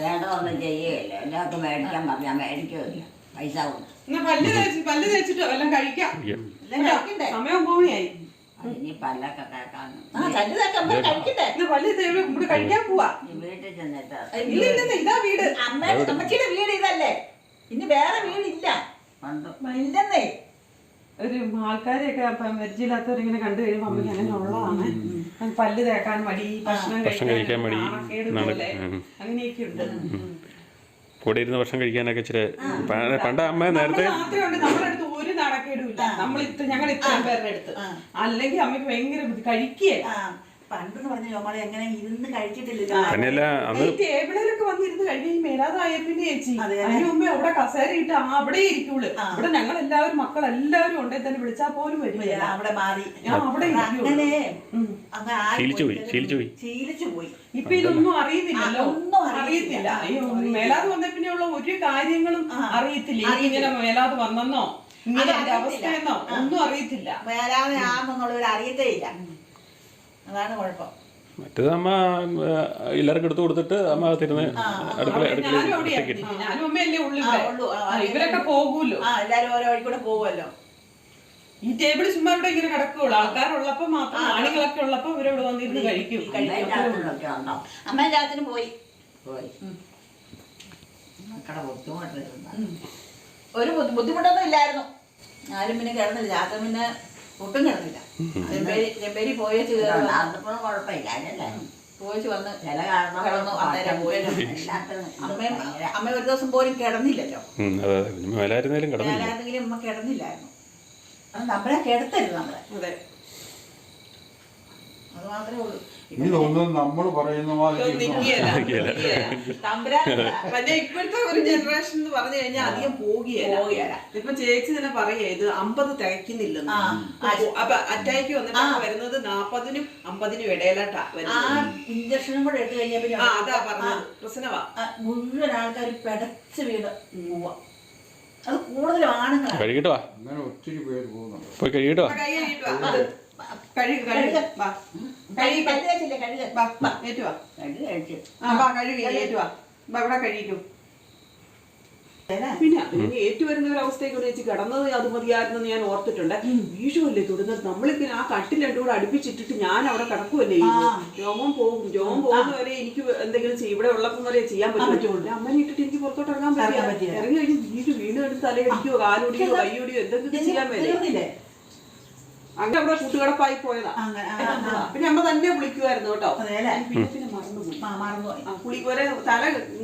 വേണ്ടതൊന്നും ചെയ്യുകയില്ല. എല്ലാവർക്കും മേടിക്കാൻ പറഞ്ഞാൽ മേടിക്കുകയില്ല, പൈസ കൊണ്ട്. പല്ല് തേച്ചിട്ടോ എല്ലാം കഴിക്കാം. സമയം പോവുകയായി. ഇനി പല്ലൊക്കെ കേൾക്കാൻ പല്ല് ഇവിടെ കഴിക്കാൻ പോവാ. വീട്ടിൽ ചെന്നിട്ട് ഇതാ വീട്. അമ്മച്ചിയുടെ വീട് ഇതല്ലേ, ഇനി വേറെ വീടില്ല. ഇല്ലെന്നേ. ഒരു ആൾക്കാരെയൊക്കെ പരിചയമില്ലാത്തവരിങ്ങനെ കണ്ടു കഴിയുമ്പോൾ അമ്മയ്ക്ക് അങ്ങനെ ഉള്ളതാണ്. പല്ല് തേക്കാൻ മടി, ഭക്ഷണം കഴിക്കാൻ മടി, അങ്ങനെയൊക്കെ ഉണ്ട്. കൂടെ ഇരുന്ന് ഭക്ഷണം കഴിക്കാനൊക്കെ ഇച്ചിരി പണ്ട് അമ്മ നേരത്തെ നമ്മുടെ അടുത്ത് ഒരു നാണക്കേടുമില്ല. ഞങ്ങൾ ഇത്രയും പേരുടെ അടുത്ത് അല്ലെങ്കിൽ അമ്മയ്ക്ക് ഭയങ്കര കഴിക്കുകയല്ല. പണ്ടെന്ന് പറഞ്ഞ ചോമളെ എങ്ങനെ ഇരുന്ന് കഴിച്ചിട്ടില്ല. ടേബിളിലൊക്കെ വന്നിരുന്ന് കഴിഞ്ഞ മേലാതായ പിന്നെ ചേച്ചി അതിന് മുമ്പേ അവിടെ കസേര ഇട്ട് അവിടെ ഇരിക്കുള്ളൂ. ഇവിടെ ഞങ്ങൾ എല്ലാവരും മക്കളെല്ലാവരും ഉണ്ടേ തന്നെ വിളിച്ചാൽ പോലും വരും. അവിടെ മാറി അവിടെ ശീലിച്ചു പോയി. ഇപ്പൊ ഇതൊന്നും അറിയുന്നില്ലല്ലോ, അറിയത്തില്ല. മേലാതെ വന്ന പിന്നെയുള്ള ഒരു കാര്യങ്ങളും അറിയത്തില്ല. ഇങ്ങനെ മേലാതെ വന്നെന്നോ ഇങ്ങനെ അവസ്ഥയെന്നോ ഒന്നും അറിയത്തില്ല. മേലാതെ ആണെന്നുള്ളവർ അറിയത്തേ ഇല്ല. അതാണ് കുഴപ്പം. മറ്റേത് അമ്മ എല്ലാവർക്കും എടുത്തു കൊടുത്തിട്ട് അമ്മ തിരുന്ന് ഞാനും അമ്മയല്ലേ ഉള്ളു. ഇവരൊക്കെ പോകൂല്ലോ, എല്ലാരും ഓരോ വഴി കൂടെ പോകുമല്ലോ. ഈ ടേബിൾ ചുമ്മാ ഇവിടെ ഇങ്ങനെ കിടക്കുള്ളൂ. ആൾക്കാരുള്ളപ്പോ മാത്രം, ആളുകളൊക്കെ ഉള്ളപ്പോ ഇവരോട് വന്നിരുന്ന് കഴിക്കും. അമ്മ രാത്രി പോയി. ഒരു ബുദ്ധിമുട്ടൊന്നും ഇല്ലായിരുന്നു. ആരും പിന്നെ കിടന്നില്ല. രാത്രി പിന്നെ ഒട്ടും കിടന്നില്ല. ചെമ്പേരി പോയേച്ച് കുഴപ്പമില്ല. പോയിച്ച് വന്ന് ചില കാരണം കിടന്നു. അന്നേരം പോയാലും അമ്മ ഒരു ദിവസം പോലും കിടന്നില്ലല്ലോ. ഞാനായിരുന്നെങ്കിലും അമ്മ കിടന്നില്ലായിരുന്നു. അത് നമ്മളെ കിടത്തരുത് നമ്മളെ. അതെ, അത് മാത്രമേ ഉള്ളൂ. ഇതൊന്നും നമ്മൾ പറയുന്ന പിന്നെ ഇപ്പോഴത്തെ ഒരു ജനറേഷൻ എന്ന് പറഞ്ഞു കഴിഞ്ഞാൽ അധികം പോകുകയല്ല. ഇപ്പൊ ചേച്ചി തന്നെ പറയാ ഇത് 50 തികയ്ക്കുന്നില്ലെന്ന്. അപ്പൊ അറ്റാക്ക് വന്നിട്ട് വരുന്നത് 40-നും 50-നും ഇടയിലാട്ടാ വരുന്നത്. ഇഞ്ചക്ഷനും കൂടെ എടുത്തു കഴിഞ്ഞാൽ അതാ പറഞ്ഞത് പ്രശ്നമാ. മുഴുവൻ ആൾക്കാർ പെടച്ച് വീട് പോവാ. അത് കൂടുതലും ആണുങ്ങളാണ്. കഴുകിട്ട് വാ, അങ്ങനെ ഒത്തിരി പേര് പോകുന്നുണ്ട്. പോയി കഴുകിട്ട് വാ. കൈ കഴുകിട്ട് വാ. അത് കഴുകി വാ. കഴുകി കഴുകിച്ചില്ലേ, കഴുകി. വാ ഏറ്റുവാ. കഴുകി കഴിച്ച് വാ കഴുകി ഏറ്റുവാ. വാ ഇവിടെ കഴിക്കും. പിന്നെ ഏറ്റുവരുന്ന ഒരു അവസ്ഥയൊക്കെ വെച്ച് കിടന്നത് അത് മതിയായിരുന്നു ഞാൻ ഓർത്തിട്ടുണ്ട്. വീഴുമല്ലേ തൊടുന്നത്. നമ്മളിങ്ങനെ ആ കട്ടിൽ രണ്ടും കൂടെ അടുപ്പിച്ചിട്ടിട്ട് ഞാൻ അവിടെ കിടക്കുമല്ലേ രോമം പോകുന്ന വരെ എനിക്ക് എന്തെങ്കിലും ഇവിടെ ഉള്ളപ്പം വരെ ചെയ്യാൻ പറ്റുള്ളൂ. അമ്മനെ ഇട്ടിട്ട് എനിക്ക് പുറത്തോട്ട് ഇറങ്ങാൻ പറ്റില്ല. ഇറങ്ങി കഴിഞ്ഞ് വീണ്ടും എടുത്ത് തലയടിക്കോ കാലോടിയോ കൈയോടിയോ എന്തെങ്കിലും ചെയ്യാൻ പറ്റില്ലേ. അങ്ങനെ അവിടെ കൂട്ടുകടപ്പായി പോയതാ. പിന്നെ അമ്മ തന്നെ കുളിക്കുമായിരുന്നു കേട്ടോ. പിന്നെ മറന്നുപോയി. ഒരേ തല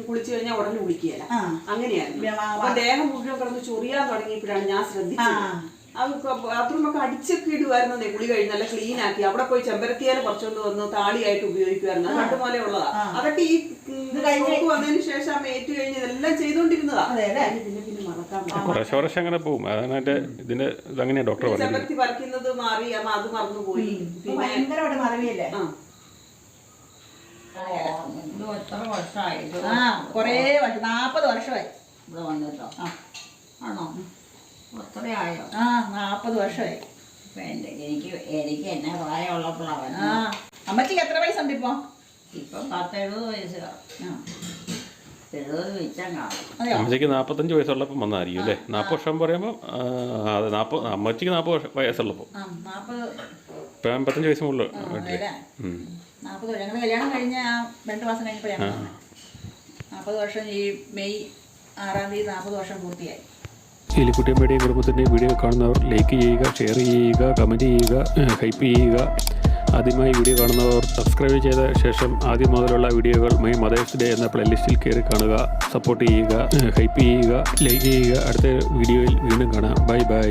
കുളിച്ചു കഴിഞ്ഞാൽ ഉടനെ കുളിക്കുകയല്ല. അങ്ങനെയായിരുന്നു. അപ്പൊ ദേഹം മുഴുവൻ കിടന്ന് ചൊറിയാൻ തുടങ്ങിയപ്പോഴാണ് ഞാൻ ശ്രദ്ധിച്ചത്. ബാത്റൂമൊക്കെ അടിച്ചൊക്കെ ഇടുമായിരുന്നേ. കുളി കഴിഞ്ഞ് നല്ല ക്ലീൻ ആക്കി അവിടെ പോയി ചെമ്പരത്തിയാല് കുറച്ചുകൊണ്ട് വന്ന് താളിയായിട്ട് ഉപയോഗിക്കുമായിരുന്നു. അത് പണ്ടുപോലെ ഉള്ളതാ. അതൊക്കെ ഈ വന്നതിന് ശേഷം അമ്മ ഏറ്റു കഴിഞ്ഞ് ഇതെല്ലാം ചെയ്തോണ്ടിരുന്നതാ. പിന്നെ മറക്കാൻ കുറേശ്ശെ അങ്ങനെ പോകും. അതാണ് ഇതിന്റെ ഇതങ്ങനെയാ ഡോക്ടർ പറഞ്ഞത്. ചെമ്പരത്തി പറിക്കുന്നത് മാറി അമ്മ അത് മറന്നുപോയി. പിന്നെ ഭയങ്കരമായിട്ട് മറവിയല്ലേ. എത്ര വർഷമായി കൊറേ വർഷം, 40 വർഷമായി ഇവിടെ വന്നിട്ടോ? ആണോ? അത്രയായോ? 40 വർഷമായി. എനിക്ക് എന്നെ പ്രായമുള്ളപ്പോഴാണ്. അമ്മച്ചിക്ക് എത്ര വയസ്സുണ്ട് ഇപ്പൊ? ഇപ്പം 10-70 വയസ്സ് കാണും. 70 മിച്ചം കാണും. അമ്മച്ചിക്ക് 45 വയസ്സുള്ളപ്പം വന്നായിരിക്കും അല്ലേ? 40 വർഷം പറയുമ്പോൾ അതെ, 40 അമ്മച്ചിക്ക് 40 വയസ്സുള്ളപ്പോൾ. 40 ഇപ്പം 55 വയസ്സ് മുകളിൽ. 40 ഞങ്ങൾ കല്യാണം കഴിഞ്ഞ 2 മാസം കഴിഞ്ഞപ്പോഴാണ് 40 വർഷം. ഈ മെയ് 6-ാം തീയതി 40 വർഷം പൂർത്തിയായി. എലിക്കുട്ടിയമ്മയുടെയും കുടുംബത്തിൻ്റെയും വീഡിയോ കാണുന്നവർ ലൈക്ക് ചെയ്യുക, ഷെയർ ചെയ്യുക, കമൻറ്റ് ചെയ്യുക, ഹൈപ്പ് ചെയ്യുക. ആദ്യമായി വീഡിയോ കാണുന്നവർ സബ്സ്ക്രൈബ് ചെയ്ത ശേഷം ആദ്യം മുതലുള്ള വീഡിയോകൾ മെയ് മദേഴ്സ് ഡേ എന്ന പ്ലേലിസ്റ്റിൽ കയറി കാണുക. സപ്പോർട്ട് ചെയ്യുക, ഹൈപ്പ് ചെയ്യുക, ലൈക്ക് ചെയ്യുക. അടുത്ത വീഡിയോയിൽ വീണ്ടും കാണാം. Bye bye.